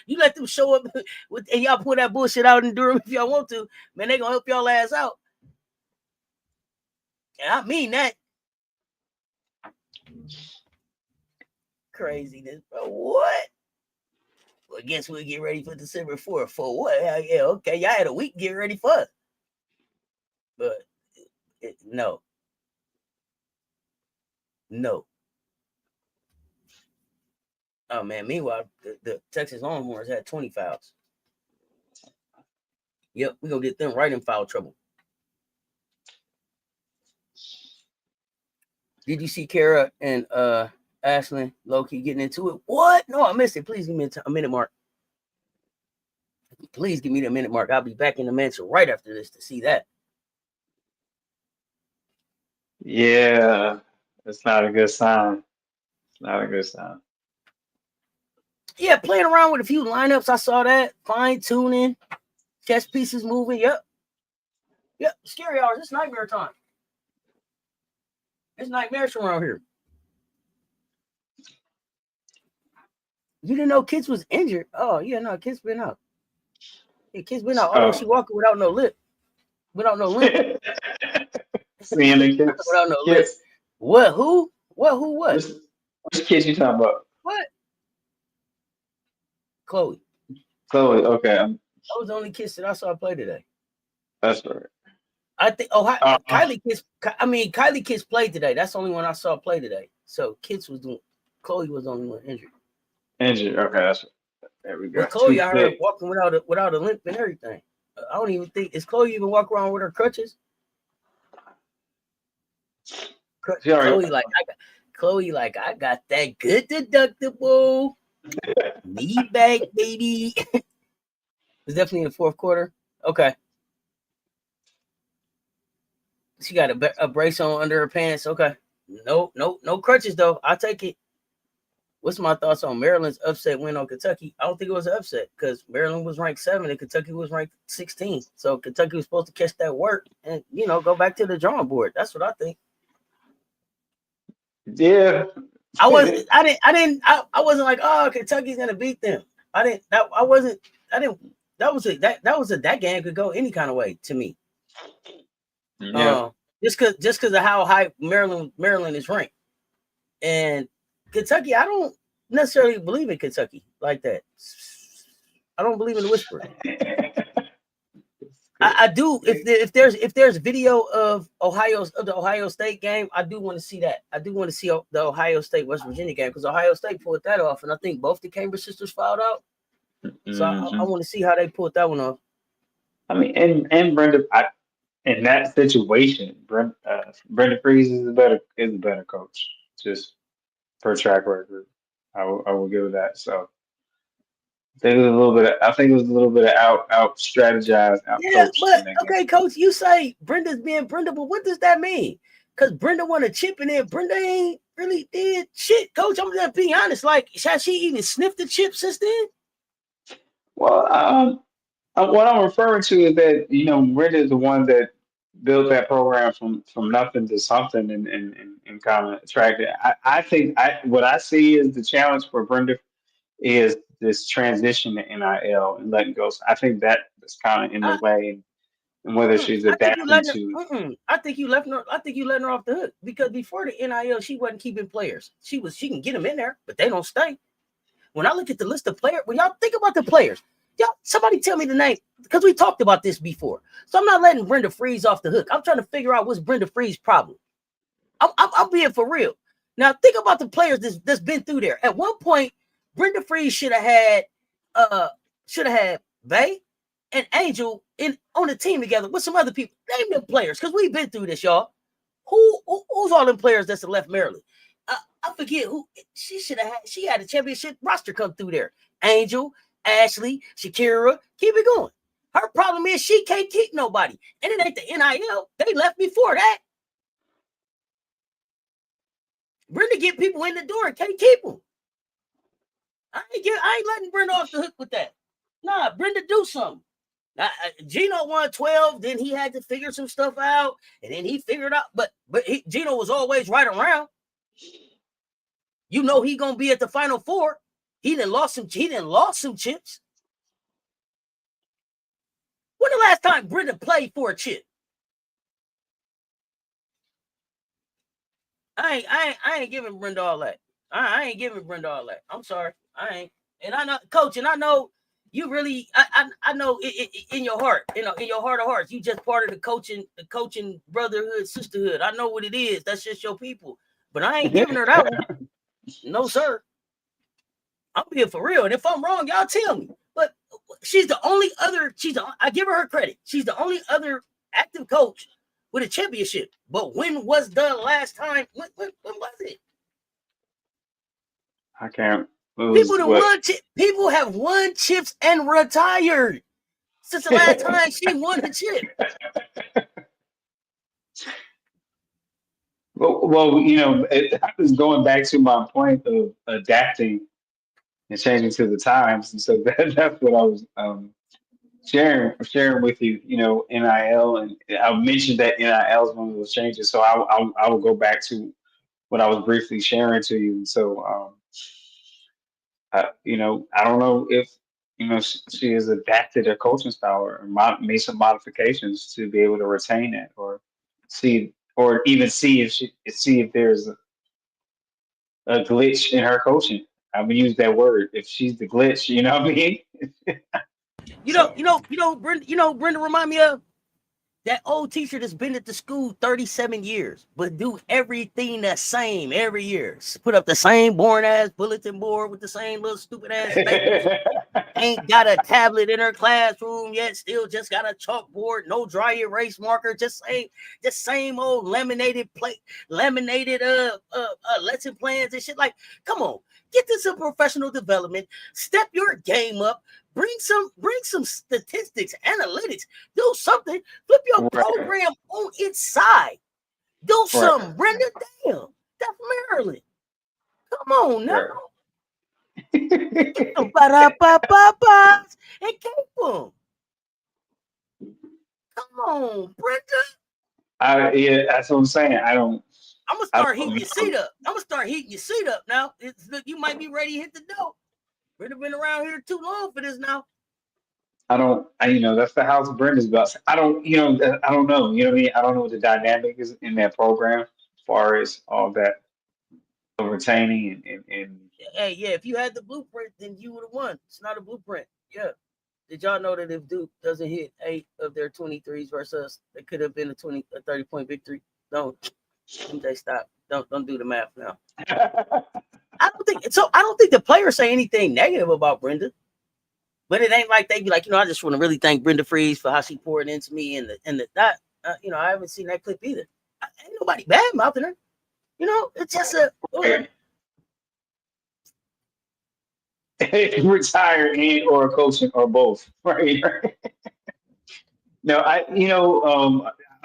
you let them show up and y'all put that bullshit out in Durham if y'all want to. Man, they gonna help y'all ass out. And I mean that. Craziness, bro. What? Well, I guess we'll get ready for December 4th. For what? Yeah, okay. Y'all had a week to get ready for it. But no. Oh, man. Meanwhile, the Texas Longhorns had 20 fouls. Yep, we're going to get them right in foul trouble. Did you see Kara and Ashlyn low-key getting into it? What? No, I missed it. Please give me a minute mark. Please give me the minute mark. I'll be back in the mansion right after this to see that. Yeah, it's not a good sign. It's not a good sign. Yeah, playing around with a few lineups. I saw that. Fine-tuning. Chess pieces moving. Yep. Scary hours. It's nightmare time. It's nightmarish around here. You didn't know Kids was injured? Oh, yeah, no, Kids been out. Yeah, Kids been out. Although she walking without no lip. Without no limp. Seeing the kids. Without no lip. What? Who? What? Which kids you talking about? What? Chloe. Okay. was the only Kiss that I saw play today. That's right. I think Kylie Kiss played today. That's the only one I saw play today. So Kiss was doing. Chloe was the only one injured. Injured. Okay, that's right. There we go. But Chloe, I heard walking without a limp and everything. I don't even think is Chloe even walk around with her crutches. Chloe like I got that good deductible. Knee back, baby. It's definitely in the fourth quarter. Okay. She got a brace on under her pants. Okay. No crutches though. I'll take it. What's my thoughts on Maryland's upset win on Kentucky? I don't think it was an upset because Maryland was ranked 7 and Kentucky was ranked 16. So Kentucky was supposed to catch that work and go back to the drawing board. That's what I think. Yeah. I wasn't like, oh, Kentucky's gonna beat them. That game could go any kind of way to me. Yeah. Just because of how high Maryland is ranked. And Kentucky, I don't necessarily believe in Kentucky like that. I don't believe in the whisper. I do. If there's video of the Ohio State game, I do want to see that. I do want to see the Ohio State West Virginia game because Ohio State pulled that off, and I think both the Cambridge sisters fouled out. So I want to see how they pulled that one off. I mean, and Brenda, in that situation, Brenda Freese is a better coach, just per track record. I will give it that. So I think it was a little bit of out strategized. Yeah, but okay, coach, you say Brenda's being Brenda, but what does that mean? Because Brenda won a chip and then Brenda ain't really did shit, coach. I'm just being honest. Like, has she even sniffed the chip since then? Well, what I'm referring to is that Brenda is the one that built that program from nothing to something and kind of attracted. I think what I see is the challenge for Brenda is this transition to NIL and letting go. So I think that is kind of in the way, and whether she's adapting to. I think you letting her off the hook because before the NIL, she wasn't keeping players. She can get them in there, but they don't stay. When I look at the list of players, when y'all think about the players, y'all somebody tell me the name because we talked about this before. So I'm not letting Brenda Freese off the hook. I'm trying to figure out what's Brenda Freese's problem. I'm being for real. Now think about the players that's been through there. At one point, Brenda Freese should have had Bay and Angel on the team together with some other people. Name them players because we've been through this, y'all. Who's all them players that's left Maryland? I forget who she should have had. She had a championship roster come through there. Angel, Ashley, Shakira, keep it going. Her problem is she can't keep nobody. And it ain't the NIL. They left before that. Brenda get people in the door and can't keep them. I ain't letting Brenda off the hook with that. Nah, Brenda do something. Gino won 12, then he had to figure some stuff out, and then he figured out. But Gino was always right around. He gonna be at the Final Four. He done lost some chips. When the last time Brenda played for a chip? I ain't giving Brenda all that. I ain't giving Brenda all that. I'm sorry. I ain't. And I know, coach, and I know you really, I know in your heart, in your heart of hearts, you just part of the coaching brotherhood, sisterhood. I know what it is. That's just your people. But I ain't giving her that one. No, sir. I'm being for real. And if I'm wrong, y'all tell me. But she's the only other, I give her credit. She's the only other active coach with a championship. But when was the last time? When was it? I can't. People have won chips and retired since the last time she won a chip. Well, I was going back to my point of adapting and changing to the times, and so that's what I was sharing with you. NIL, and I mentioned that NIL is one of those changes. So I will go back to what I was briefly sharing to you. So I don't know if she has adapted her coaching style or made some modifications to be able to retain it, or even see if there's a glitch in her coaching. I would use that word. If she's the glitch, you know what I mean? So Brenda remind me of that old teacher that's been at the school 37 years, but do everything the same every year. Put up the same boring ass bulletin board with the same little stupid ass staples. Ain't got a tablet in her classroom yet, still just got a chalkboard, no dry erase marker, just same old laminated lesson plans and shit. Like, come on, get this in professional development, step your game up, bring some statistics, analytics, do something, flip your program on its side. Do something, Brenda. Damn, that's Maryland. Come on now. Get them ba-da-ba-ba-bas and keep them. Come on, Brenda. Yeah, that's what I'm saying. I'm gonna start heating your seat up. Now. You might be ready to hit the door. Brenda been around here too long for this now. That's the house Brenda's about. I don't know. I don't know. You know what I mean? I don't know what the dynamic is in that program as far as all that retaining and Hey, yeah, if you had the blueprint, then you would have won. It's not a blueprint. Yeah. Did y'all know that if Duke doesn't hit 8 of their 23s versus us, it could have been a 30-point victory? Don't MJ stop. Don't do the math now. I don't think the players say anything negative about Brenda. But it ain't like they be like, I just want to really thank Brenda Freeze for how she poured into me and that. I haven't seen that clip either. Ain't nobody bad mouthing her. It's just retire and or coaching or both, right? No, I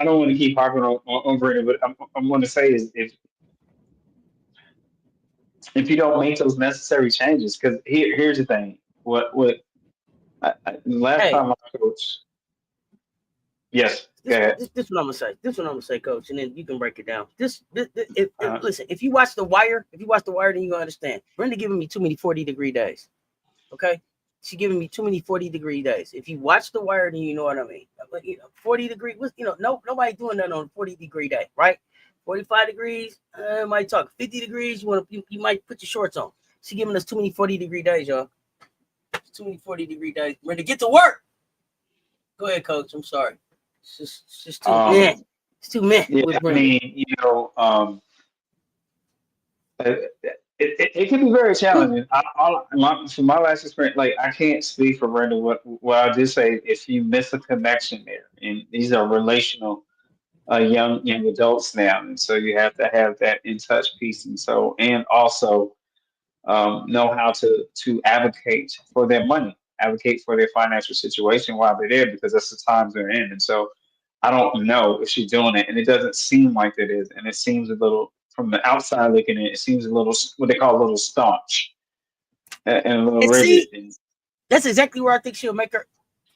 don't want to keep harping on Brandon, but I'm going to say is if you don't make those necessary changes, because here's the thing, last hey. time I coached, yes, go ahead. This what I'm gonna say. This what I'm gonna say, Coach, and then you can break it down. Listen, if you watch The Wire, then you gonna understand. Brenda giving me too many 40-degree days. Okay, she giving me too many 40-degree days. If you watch The Wire, then you know what I mean. But 40-degree was nobody doing that on a 40-degree day, right? 45 degrees, might talk 50 degrees. You might put your shorts on. She giving us too many 40-degree days, y'all. Too many 40-degree days. Brenda, get to work. Go ahead, Coach. I'm sorry. It's just too meh. It's too meh. Yeah, I mean, it can be very challenging. From my last experience, like I can't speak for Brenda. What I did say, if you miss a connection there, and these are relational young adults now, and so you have to have that in touch piece, and also know how to advocate for their money, advocate for their financial situation while they're there, because that's the times they're in, and so I don't know if she's doing it, and it doesn't seem like it is, and it seems a little from the outside looking in, it seems a little what they call a little staunch and a little rigid. That's exactly where I think she'll make her.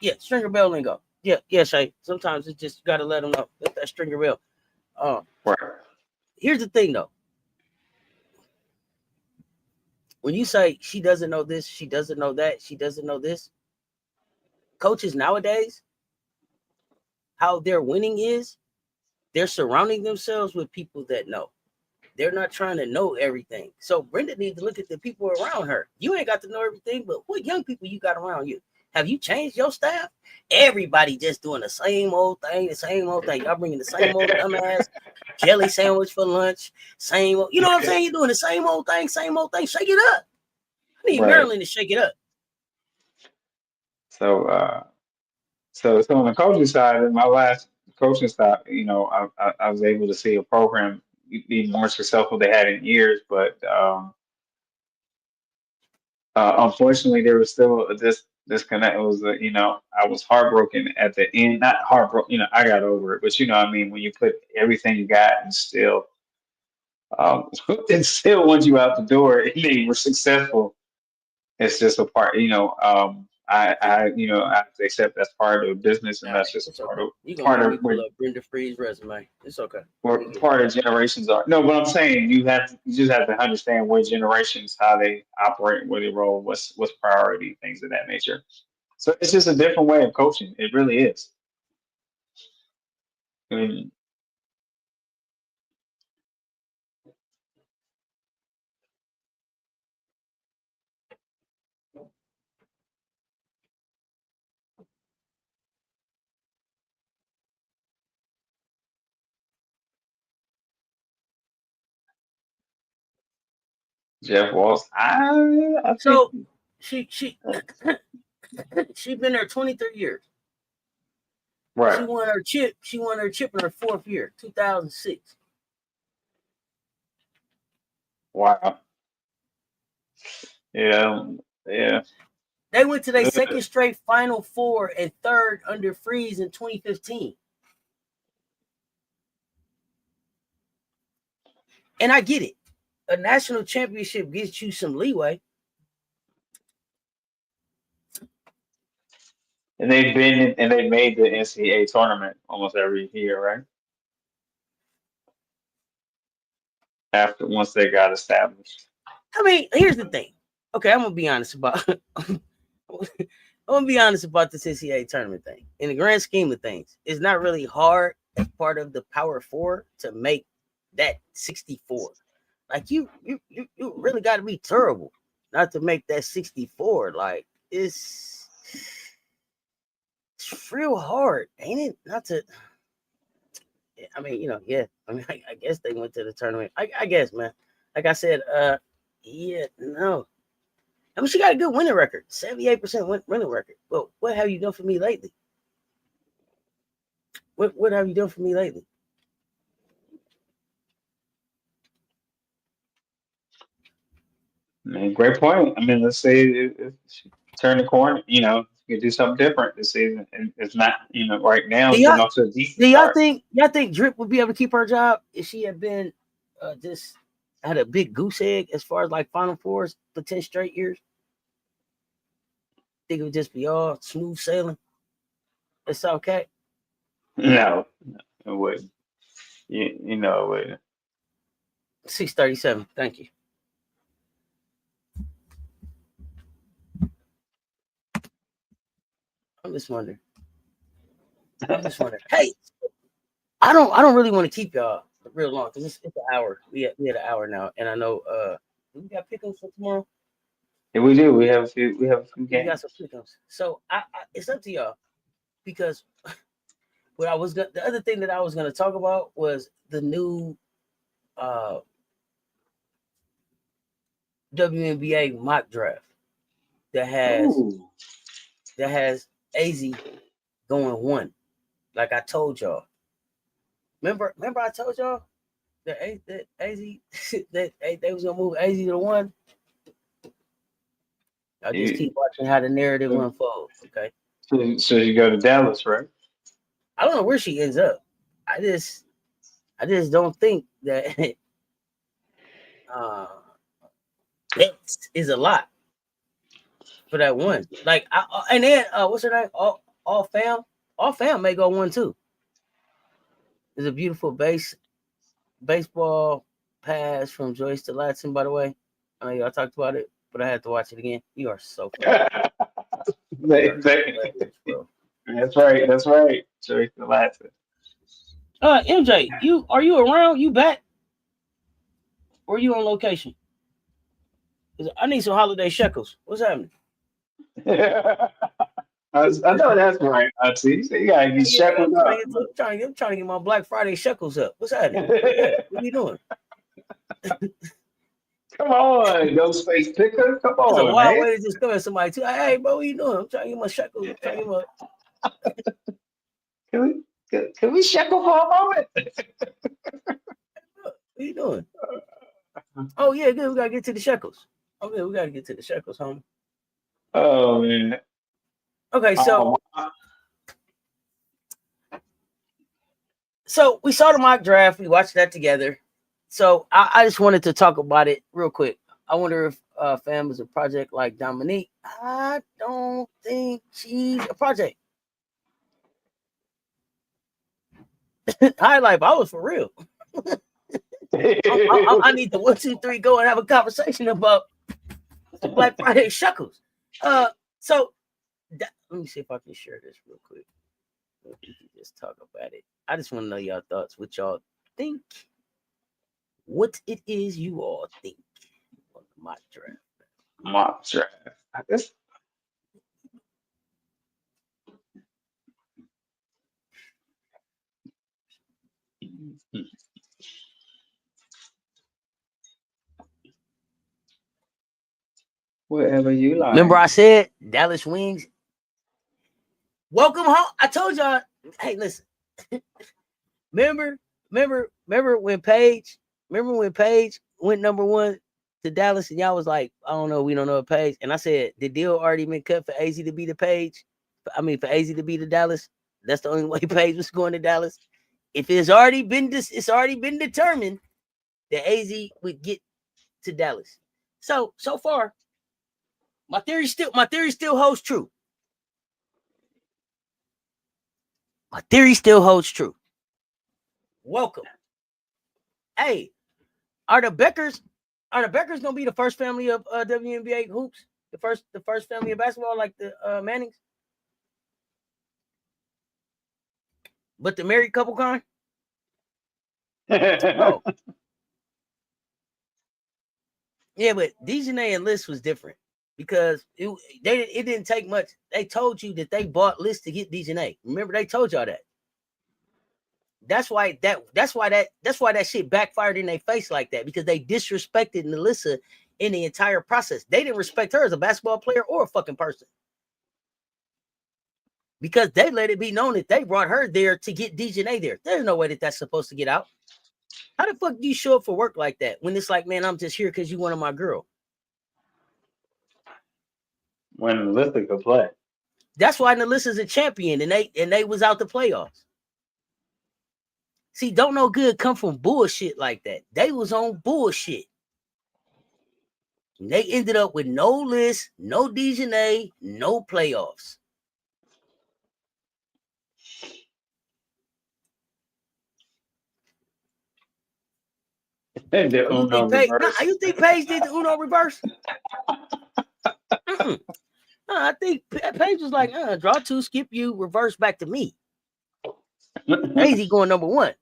Yeah, stringer bell lingo. Yeah, Shay. Sometimes it's just gotta let them know that stringer bell. Right. Here's the thing though. When you say she doesn't know this, she doesn't know that, she doesn't know this, coaches nowadays, how they're winning is they're surrounding themselves with people that know. They're not trying to know everything. So Brenda needs to look at the people around her. You ain't got to know everything, but what young people you got around you? Have you changed your staff? Everybody just doing the same old thing, Y'all bringing the same old dumbass jelly sandwich for lunch. Same old, you know what I'm saying? You're doing the same old thing. Shake it up. I need Maryland to shake it up. So on the coaching side, in my last coaching stop, I was able to see a program be more successful they had in years, but unfortunately, there was still this disconnect. It was, I was heartbroken at the end. Not heartbroken, I got over it, but what I mean, when you put everything you got and still, it still wants you out the door, and they were successful. It's just a part, I have to accept that's part of the business, and that's just part okay. of You gonna make me pull up Brenda Free's resume? It's okay. where part of generations are. No, but I'm saying you just have to understand where generations, how they operate, where they roll, what's priority, things of that nature. So it's just a different way of coaching. It really is. I mean, Jeff Walsh. I think So she she been there 23 years. She right. won her chip. She won her chip in her fourth year, 2006. Wow. Yeah. Yeah. They went to their Good. second straight Final Four and third under Freeze in 2015. And I get it. A national championship gives you some leeway. And they made the NCAA tournament almost every year, right? After once they got established. I mean, here's the thing. Okay, I'm gonna be honest about I'm gonna be honest about this NCAA tournament thing. In the grand scheme of things, it's not really hard as part of the Power Four to make that 64. Like you really got to be terrible not to make that 64. Like it's real hard, ain't it? Not to. I mean, yeah. I mean, I guess they went to the tournament. I guess, man. Like I said, yeah, no. I mean, she got a good winning record, 78% winning record. But what have you done for me lately? What have you done for me lately? I mean, great point. I mean, let's say if she turn the corner, you can do something different this season. And it's not, right now Do it's getting y'all off to a decent do y'all start. think y'all think Drip would be able to keep her job if she had been just had a big goose egg as far as like Final Fours for 10 straight years? Think it would just be all smooth sailing? It's okay. No, it wouldn't. It wouldn't. 637. Thank you. I'm just wondering. Hey, I don't really want to keep y'all real long because it's an hour. We had an hour now, and I know we got pickups for tomorrow. Yeah, we do. We have a few We got some games. pickups, so it's up to y'all because the other thing that I was gonna talk about was the new uh WNBA mock draft that has Ooh. that has AZ going one. Like I told y'all. Remember I told y'all that AZ that they was gonna move AZ to the one. I just You, keep watching how the narrative so, unfolds. Okay, so you go to Dallas, right? I don't know where she ends up. I just I just don't think that uh that is a lot for that one. Like and then what's her name? All fam may go one too. There's a beautiful baseball pass from Joyce to Latson, by the way. I know y'all talked about it, but I had to watch it again. You are so funny. You They- are they- hilarious, bro. that's right. That's right. Joyce Latson. MJ, are you around? You back? Or you on location? 'Cause I need some holiday shekels. What's happening? I know that's right. I see. So you gotta get Yeah, shackled up. I'm trying to get my Black Friday shekels up. What's happening? Yeah, what are you doing? Come on, Ghostface Picker. Come It's a on, wild man. way to just come at somebody too. Hey, bro, what you doing? I'm trying to get my shekels. I'm trying to get my. Can we can we shekel for a moment? What you doing? Oh yeah, good. We gotta get to the shekels. Okay, we gotta get to the shekels, homie. Oh man. Okay, Um, so we saw the mock draft. We watched that together. So I just wanted to talk about it real quick. I wonder if fam is a project like Dominique. I don't think she's a project. Highlight, I was for real. I need the 1, 2, 3 go and have a conversation about the Black Friday shekels. So let me see if I can share this real quick. If we can just talk about it. I just want to know y'all thoughts. What y'all think? What it is you all think on the mock draft? mock draft. This- Whatever you like. Remember I said Dallas Wings. Welcome home. I told y'all. Hey, listen. remember when Paige went number one to Dallas, and y'all was like, I don't know, we don't know a Paige. And I said, the deal already been cut for AZ to be the Paige. I mean, for AZ to be the Dallas. That's the only way Paige was going to Dallas. If it's already been determined that AZ would get to Dallas. So far, my theory still holds true. My theory still holds true. Welcome. Hey, are the Beckers gonna be the first family of WNBA hoops? The first family of basketball, like the Mannings? But the married couple kind? No. Yeah, but Dejanay and Liz was different because it didn't take much. They told you that they bought Liz to get Dejanay. Remember, they told y'all that. That's why that shit backfired in their face like that, because they disrespected Melissa in the entire process. They didn't respect her as a basketball player or a fucking person, because they let it be known that they brought her there to get Dejanay there. There's no way that that's supposed to get out. How the fuck do you show up for work like that when it's like, man, I'm just here because you wanted my girl? When Melissa could play. That's why Melissa's a champion, and they was out the playoffs. See, don't no good come from bullshit like that. They was on bullshit. And they ended up with no Liz, no Dejanay, no playoffs. You think Paige did the Uno reverse? I think Paige was like, draw two, skip you, reverse back to me. Crazy going number one.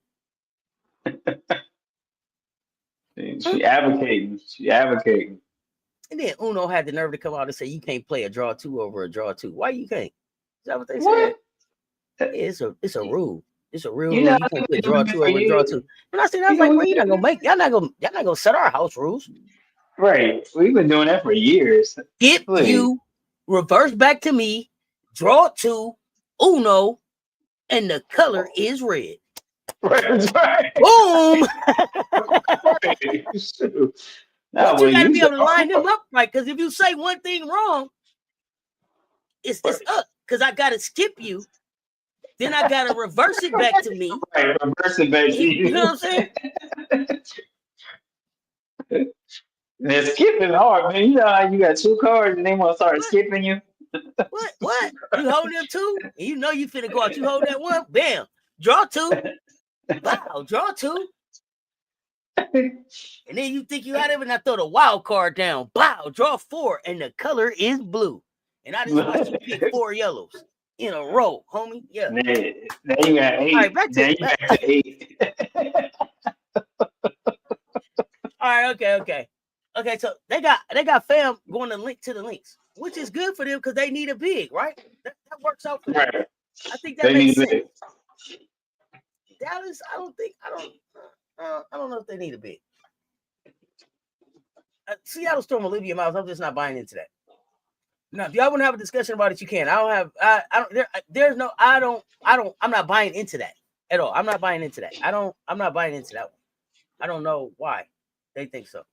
She advocating. And then Uno had the nerve to come out and say, you can't play a draw two over a draw two. Why you can't? Is that what they said? Yeah, it's a rule. It's a real rule. You can't play draw two over draw two. And I said, I was like, well, you're not gonna make y'all not gonna set our house rules. Right. We've been doing that for years. Skip you, reverse back to me, draw two, Uno, and the color is red. Right. Boom. Right. But you gotta be able to line them up right, because if you say one thing wrong, it's up. Because I gotta skip you, then I gotta reverse it back to me. Right, reverse it back to you. You know what I'm saying? And skipping hard, man. You know how you got two cards and they want to start skipping you. What? You hold them two, and you know you finna go out. You hold that one, bam, draw two. Wow, draw two. And then you think you had it, and I throw the wild card down. Wow, draw four, and the color is blue. And I just watched you pick 4 yellows in a row, homie. Yeah. Now you got 8. All right, back to 8. All right, okay. Okay, so they got fam going to the links, which is good for them because they need a big, right? That works out for them. Right. I think that makes sense. Dallas, I don't know if they need a big. Seattle Storm, Olivia Miles. I'm just not buying into that. Now, if y'all want to have a discussion about it, you can. I'm not buying into that at all. I'm not buying into that. I'm not buying into that one. I don't know why they think so.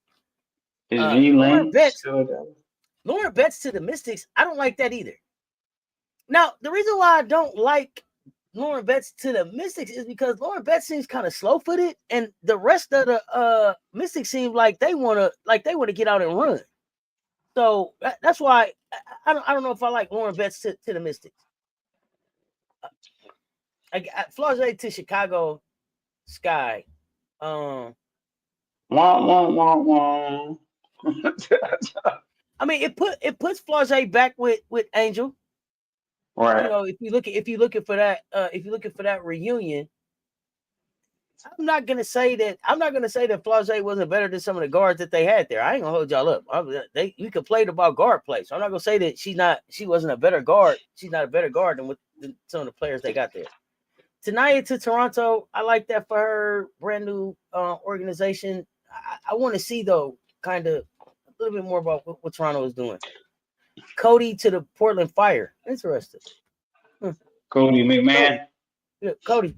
Lauren Betts to the Mystics. I don't like that either. Now, the reason why I don't like Lauren Betts to the Mystics is because Lauren Betts seems kind of slow-footed, and the rest of the Mystics seem like they want to get out and run. So that's why I don't know if I like Lauren Betts to the Mystics. Flau'jae to Chicago Sky. I mean, it puts Flau'jae back with Angel. Right. You know, if you're looking for that reunion, I'm not gonna say that Flau'jae wasn't better than some of the guards that they had there. I ain't gonna hold y'all up. We complained about guard play, so I'm not gonna say that she wasn't a better guard. She's not a better guard than some of the players they got there. Tenaya to Toronto, I like that for her brand new organization. I want to see though, kind of little bit more about what Toronto is doing. Cody to the Portland Fire. Interesting. Cody McMahon. Yeah, Cody,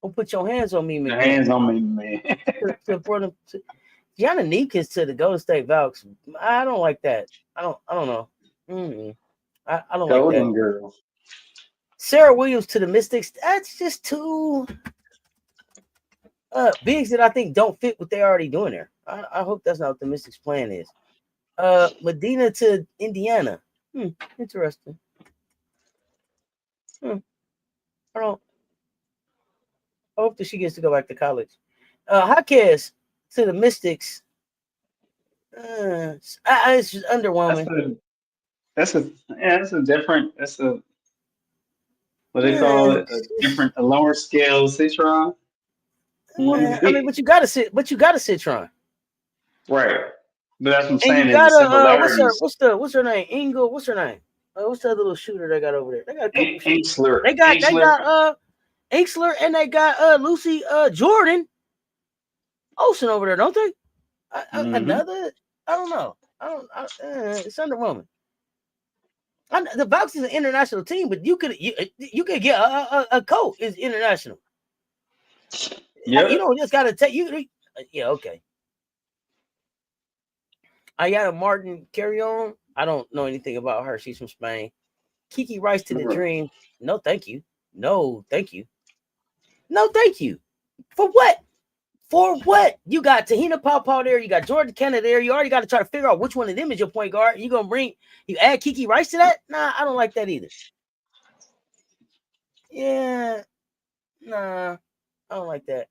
don't put your hands on me, The McMahon. hands on me, man. To Portland. Gianna Neekins to the Golden State Valks. I don't like that. I don't know. I don't like Golden that. Girl. Sarah Williams to the Mystics. That's just too bigs that I think don't fit what they're already doing there. I hope that's not what the Mystics' plan is. Medina to Indiana. Interesting. I hope that she gets to go back to college. Jaquez to the Mystics. It's just underwhelming. That's a different. That's a what they call it, a lower scale Citron. I mean, but you gotta Citron. Right. But that's what I'm And saying you is the gotta similarities. what's her name? Ingle. What's her name? What's the other little shooter they got over there? They got a couple shooters. Inksler. They got Inksler and they got Lucy Jordan Olsen over there, don't they? Another. I don't know. It's underwhelming. The Bucks is an international team, but you could get a coach is international. Yeah. You don't just gotta take you. Yeah, okay. Ayana Martin, carry on. I don't know anything about her. She's from Spain. Kiki Rice to the Dream. No, thank you. No, thank you. No, thank you. For what? For what? You got Tahina Pawpaw there. You got Jordan Kennedy there. You already got to try to figure out which one of them is your point guard. You add Kiki Rice to that? Nah, I don't like that either. Yeah. Nah, I don't like that.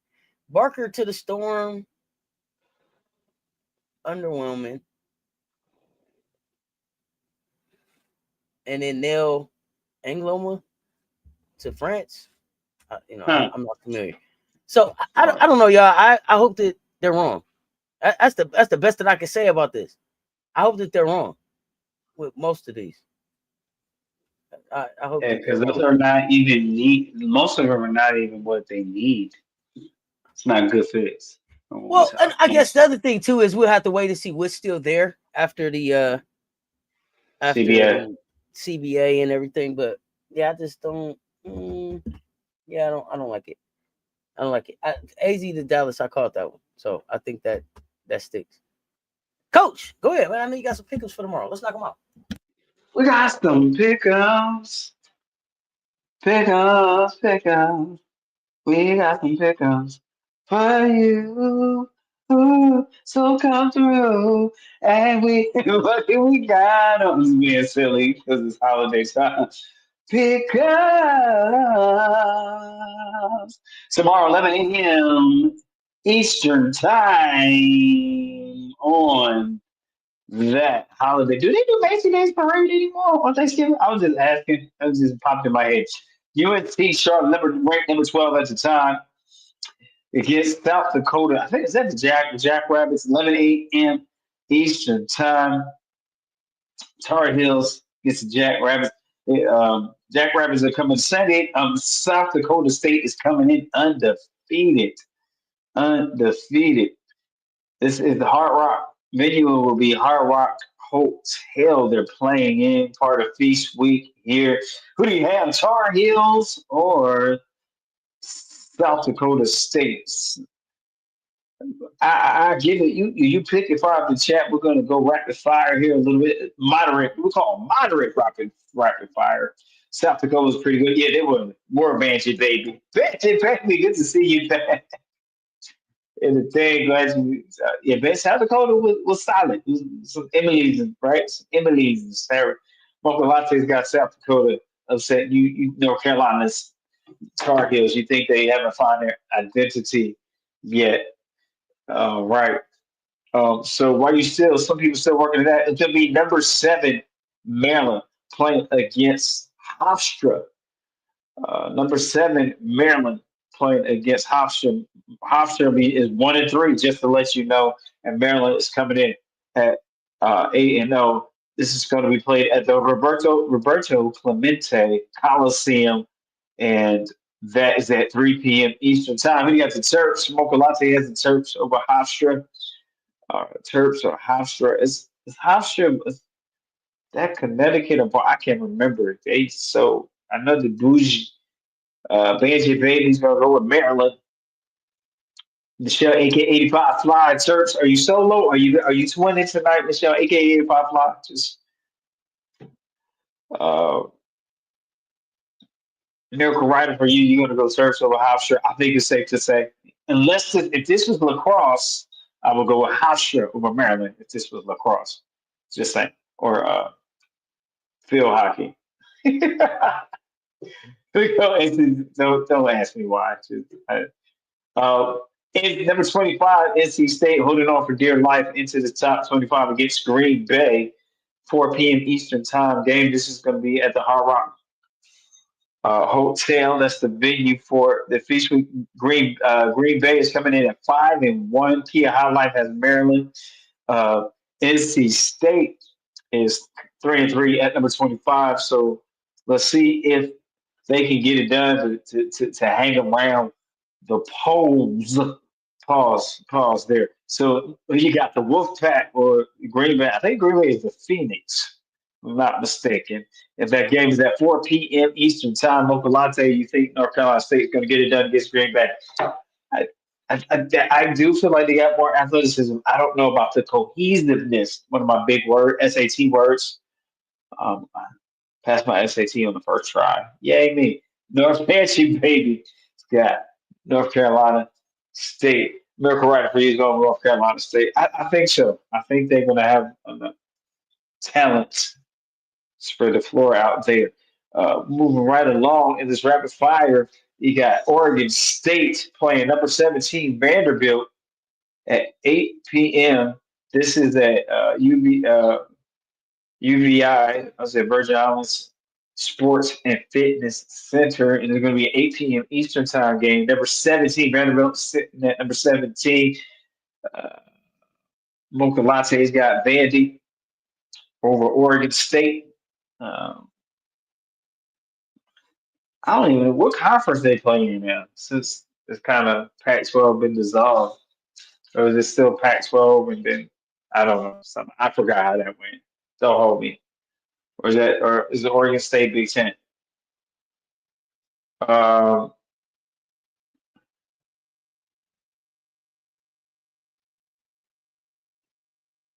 Barker to the Storm. Underwhelming. And then Nell Angloma to France. I'm not familiar. So I don't know, y'all. I hope that they're wrong. That's the best that I can say about this. I hope that they're wrong with most of these. I hope because those are not even need. Most of them are not even what they need. It's not good fits. Well, and I guess the other thing too is we'll have to wait to see what's still there after the CBA and everything. But yeah, I just don't. Yeah, I don't like it. I don't like it. AZ to Dallas, I caught that one, so I think that sticks. Coach, go ahead, man. I know you got some pickles for tomorrow. Let's knock them out. We got some pickles. Pickles. We got some pickles for you. Ooh, so come through. And we got them. Being silly because it's holiday time. Pickles. Tomorrow, 11 a.m. Eastern time on that holiday. Do they do Macy Day's parade anymore on Thanksgiving? I was just asking. That was just popped in my head. UNC Charlotte, ranked number 12 at the time, against South Dakota. I think is that the Jackrabbits, 11 a.m. Eastern time. Tar Heels against the Jackrabbits. Jackrabbits are coming Sunday. South Dakota State is coming in undefeated. This is the Hard Rock. Venue will be Hard Rock Hotel. They're playing in part of Feast Week here. Who do you have, Tar Heels or South Dakota State? I give it. You pick it fire up the chat. We're going to go rapid fire here a little bit. Moderate. We call it moderate rapid fire. South Dakota was pretty good. Yeah, they were Banshee baby. Banshee baby, good to see you back. And the thing, glad you. South Dakota was solid. It was some Emily's, right? Some Emily's and Sarah. Mocha Latte's got South Dakota upset. You North Carolina's Tar Heels. You think they haven't found their identity yet? Right. So while some people still working at that, it's gonna be number 7 Maryland playing against Hofstra. Number 7 Maryland playing against Hofstra. Hofstra is 1-3, just to let you know, and Maryland is coming in at 8-0. This is going to be played at the Roberto Clemente Coliseum, and that is at 3 p.m. Eastern time. We got the Terps. Mocha Latte has the Terps over Hofstra. Terps or Hofstra. It's Is Hofstra is that Connecticut or I can't remember. They so I know the bougie Banji Baby's gonna go with Maryland. Michelle, aka 85 Fly Church. Are you solo? Are you twinning tonight, Michelle, aka 85 Fly? Just uh Miracle Rider for you. You're gonna go search over Hofstra. I think it's safe to say, if this was lacrosse, I would go with Hofstra over Maryland. If this was lacrosse, just saying, or field hockey. Don't ask me why. Uh, in number 25, NC State holding on for dear life into the top 25 against Green Bay, 4 p.m. Eastern time game. This is going to be at the Hard Rock Hotel. That's the venue for the Feast Week. Green Bay is coming in at 5-1. Kia High Life has Maryland. Uh, NC State is 3-3 at number 25. So let's see if they can get it done to hang around the polls. Pause there. So you got the Wolfpack or Green Bay. I think Green Bay is the Phoenix, if I'm not mistaken. If that game is at 4 p.m. Eastern time, Mocha Latte, you think North Carolina State is going to get it done against Green Bay? I do feel like they got more athleticism. I don't know about the cohesiveness. One of my big SAT words. I passed my SAT on the first try. Yay me. North Fancy baby. It's got North Carolina State. Miracle Rider for you is going to North Carolina State. I think so. I think they're going to have enough talent to spread the floor out there. Moving right along in this rapid fire, you got Oregon State playing number 17 Vanderbilt at 8 p.m. This is at UVI, I said Virgin Islands Sports and Fitness Center, and it's going to be an 8 p.m. Eastern time game. Number 17, Vanderbilt sitting at number 17. Uh, Mocha Latte's got Vandy over Oregon State. I don't even know what conference they play in now since it's kind of Pac-12 been dissolved. Or is it still Pac-12 and then I don't know something. I forgot how that went. Don't hold me. Or is it Oregon State Big Ten? Um,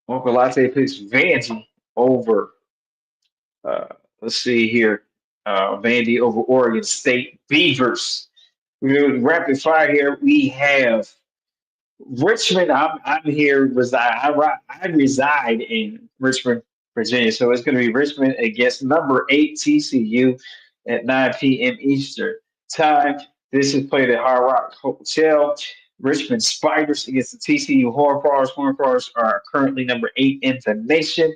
Uncle Latte picks Vandy over. Uh, let's see here. Vandy over Oregon State Beavers. We're doing rapid fire here. We have Richmond. I'm here. I reside in Richmond, Virginia. So it's going to be Richmond against number 8 TCU at 9 p.m. Eastern time. This is played at Hard Rock Hotel. Richmond Spiders against the TCU Horned Frogs. Horned Frogs are currently number 8 in the nation.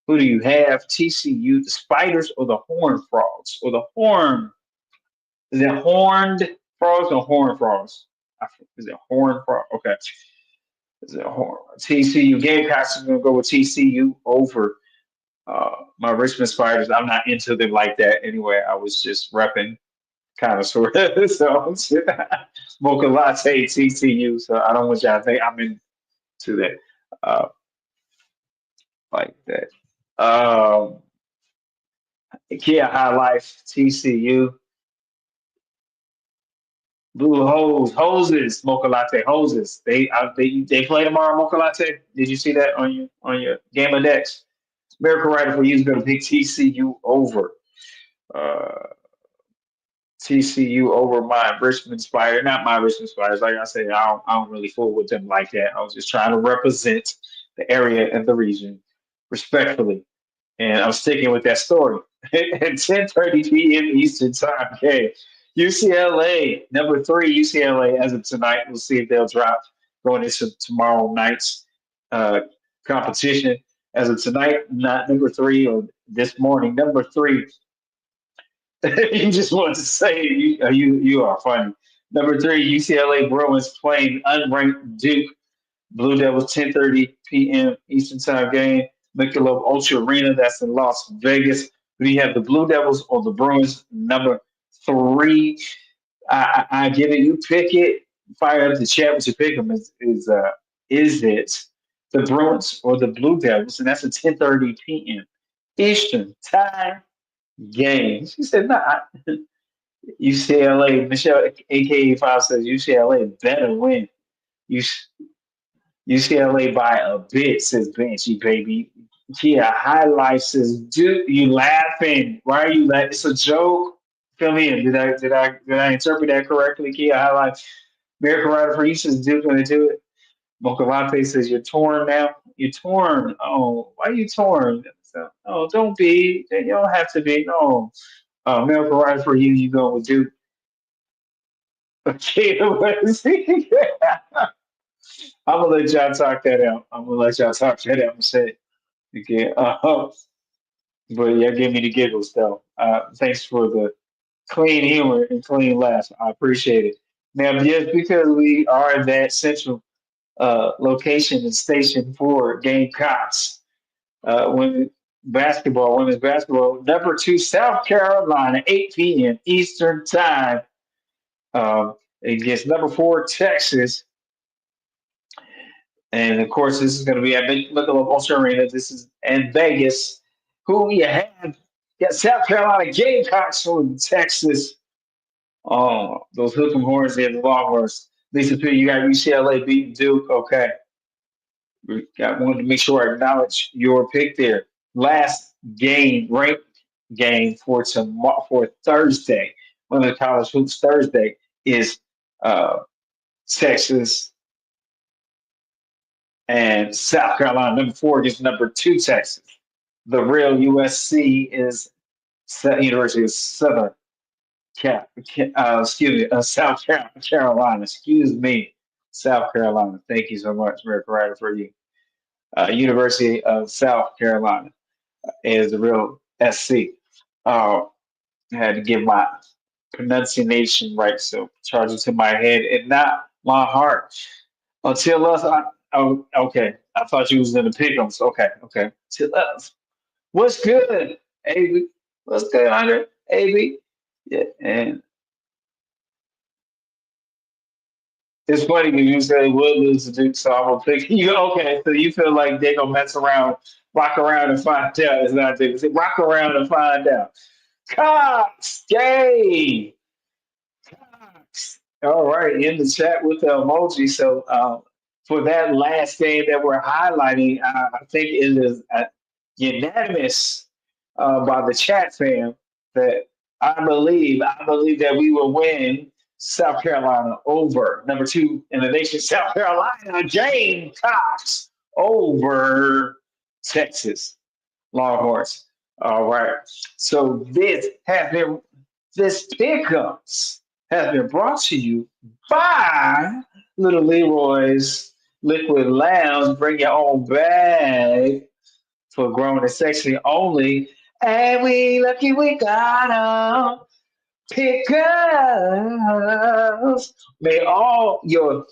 Who do you have? TCU, the Spiders, or the Horned Frogs? Or the Horn? Is it Horned Frogs or Horned Frogs? Is it Horned Frog? Okay. Is it TCU Gamecocks is going to go with TCU over my Richmond Spiders. I'm not into them like that anyway. I was just repping kind of sort of. So Mocha Latte TCU. So I don't want y'all to think I'm into that like that. Kia High Life TCU. Blue hoses, Mocha Latte hoses. They play tomorrow, Mocha Latte. Did you see that on your Game of Decks? Miracle Rider for you is going to pick TCU over. Uh, TCU over my Richmond Spiders. Not my Richmond Spiders. Like I said, I don't really fool with them like that. I was just trying to represent the area and the region respectfully. And I'm sticking with that story. At 10:30 p.m. Eastern Time. Okay. UCLA, number 3, UCLA as of tonight. We'll see if they'll drop going into tomorrow night's competition. As of tonight, not number 3 or this morning. Number 3, you just want to say you are funny. Number 3, UCLA Bruins playing unranked Duke. Blue Devils 10:30 p.m. Eastern Time game. Michelob Ultra Arena. That's in Las Vegas. We have the Blue Devils or the Bruins. Number 3. I get it. You pick it. Fire up the chat with your pick 'em. Is it the Bruins or the Blue Devils, and that's a 10:30 p.m. Eastern time game. She said, "Nah, UCLA." Michelle, aka Five, says UCLA better win. You UCLA by a bit, says Banshee, baby. Kia highlights says, "Dude, you laughing? Why are you laughing? It's a joke." Fill me in. Did I interpret that correctly? Kia highlights. Miracle Rider for you says, "Dude, gonna do it." Mokalate says, "You're torn now. You're torn. Oh, why are you torn?" So, oh, don't be. You don't have to be. No. Miracle Rider for you. You go with Duke. Okay, let's see. I'm gonna let y'all talk that out. I'm gonna let y'all talk that out and say, okay. But yeah, give me the giggles though. Thanks for the clean humor and clean laugh. I appreciate it. Now, just because we are that central location and station for Gamecocks, women's women's basketball, number two, South Carolina, 8 p.m. Eastern time, against number four, Texas. And of course, this is going to be at Michelob Ultra Arena. This is in Vegas. Who you have? You got South Carolina Gamecocks from Texas. Oh, those hook'em horns, they have the Longhorns. Lisa P, you got UCLA beating Duke. Okay. Wanted to make sure I acknowledge your pick there. Last game, ranked game for Thursday. One of the college hoops Thursday is uh, Texas and South Carolina. Number four against number two Texas. The real USC is University of Southern South Carolina. Excuse me, South Carolina. Thank you so much, Rick Ryder, for you. University of South Carolina is the real SC. I had to get my pronunciation right, so charge it to my head and not my heart. Until us, oh, okay. I thought you was gonna pick them. So okay. Till us. What's good, AB? What's good, Andre? AB? Yeah, and it's funny because you said would lose to Duke, so I'm gonna pick you. Okay, so you feel like they gonna mess around, rock around and find out. It's not Duke. It's rock around and find out. Cox, yay! Cox. All right, in the chat with the emoji. So for that last game that we're highlighting, I think it is unanimous by the chat fam that I believe that we will win South Carolina over number two in the nation, South Carolina, James Cox over Texas Longhorns. All right. So this pickups has been brought to you by Little Leroy's Liquid Lounge. Bring your own bag for grown and sexy only. And we lucky we got 'em. Pickles. May all your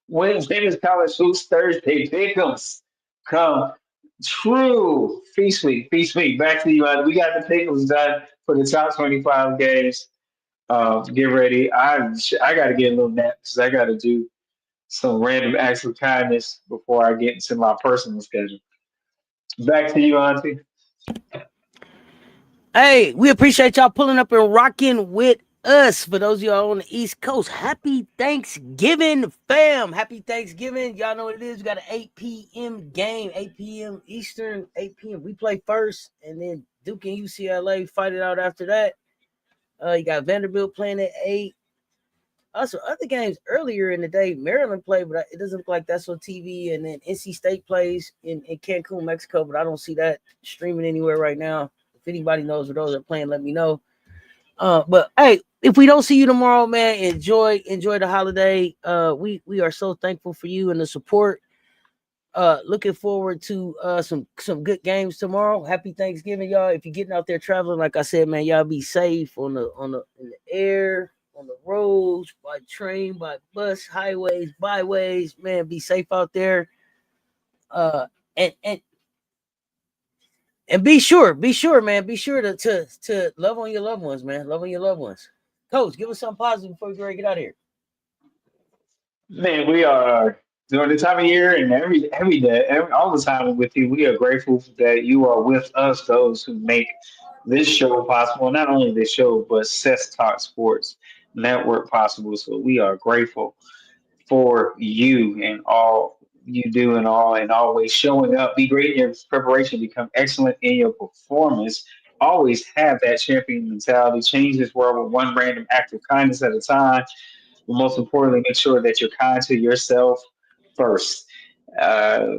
women's college hoops Thursday pickles come true. Feast week, feast week. Back to you. We got the pickles done for the top 25 games. Get ready. I got to get a little nap because I got to do some random acts of kindness before I get into my personal schedule. Back to you, Auntie. Hey, we appreciate y'all pulling up and rocking with us. For those of y'all on the East Coast, happy Thanksgiving, fam. Happy Thanksgiving. Y'all know what it is. We got an 8 p.m. game, 8 p.m. Eastern, 8 p.m. We play first, and then Duke and UCLA fight it out after that. You got Vanderbilt playing at 8. Also, other games earlier in the day, Maryland played, but it doesn't look like that's on TV. And then NC State plays in Cancun, Mexico, but I don't see that streaming anywhere right now. If anybody knows where those are playing, let me know. But hey, if we don't see you tomorrow, man, enjoy the holiday. We are so thankful for you and the support. Looking forward to some good games tomorrow. Happy Thanksgiving, y'all. If you're getting out there traveling, like I said, man, y'all be safe in the air, on the roads, by train, by bus, highways, byways. Man, be safe out there. And be sure, man. Be sure to love on your loved ones, man. Love on your loved ones. Coach, give us something positive before we get out of here. Man, we are during the time of year and every day, all the time with you. We are grateful that you are with us, those who make this show possible. Not only this show, but Cess Talk Sports Network possible. So we are grateful for you and all you do and always showing up. Be great in your preparation, become excellent in your performance. Always have that champion mentality. Change this world with one random act of kindness at a time. But most importantly, make sure that you're kind to yourself first. Uh,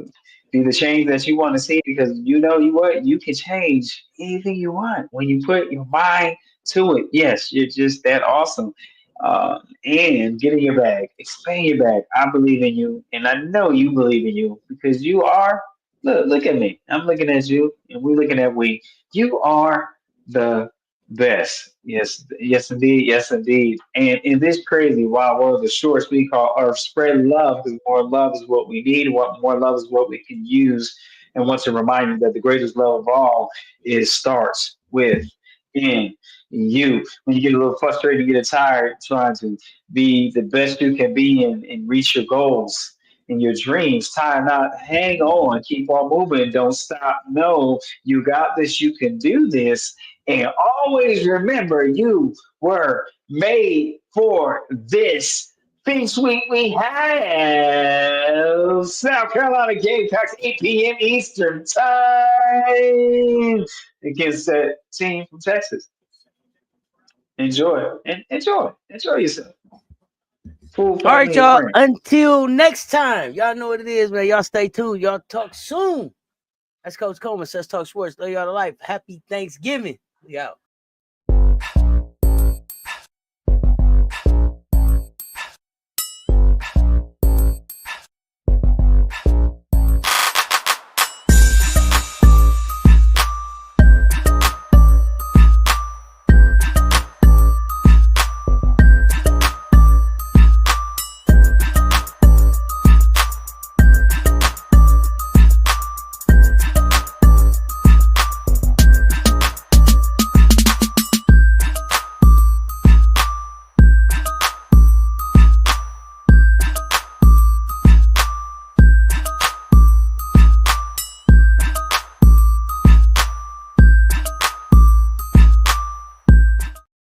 be the change that you want to see because you know you what you can change anything you want when you put your mind to it. Yes, you're just that awesome. And get in your bag, expand your bag. I believe in you, and I know you believe in you because you are. Look at me. I'm looking at you, and we're looking at we. You are the best. Yes, yes, indeed. Yes, indeed. And in this crazy wild world, the shorts we call Earth, spread love because more love is what we need. What more love is what we can use. And want to remind you that the greatest love of all is starts with in you. When you get a little frustrated, you get tired trying to be the best you can be and reach your goals and your dreams. Tie not, hang on, keep on moving, don't stop. No, you got this, you can do this. And always remember you were made for this. This week we have South Carolina Gamecocks, 8 p.m. Eastern Time against that team from Texas. Enjoy and enjoy yourself. Full All right, family and y'all. friends. Until next time, y'all know what it is, man. Y'all stay tuned. Y'all talk soon. That's Coach Coleman, Says Talk Sports. Love y'all to life. Happy Thanksgiving. We out.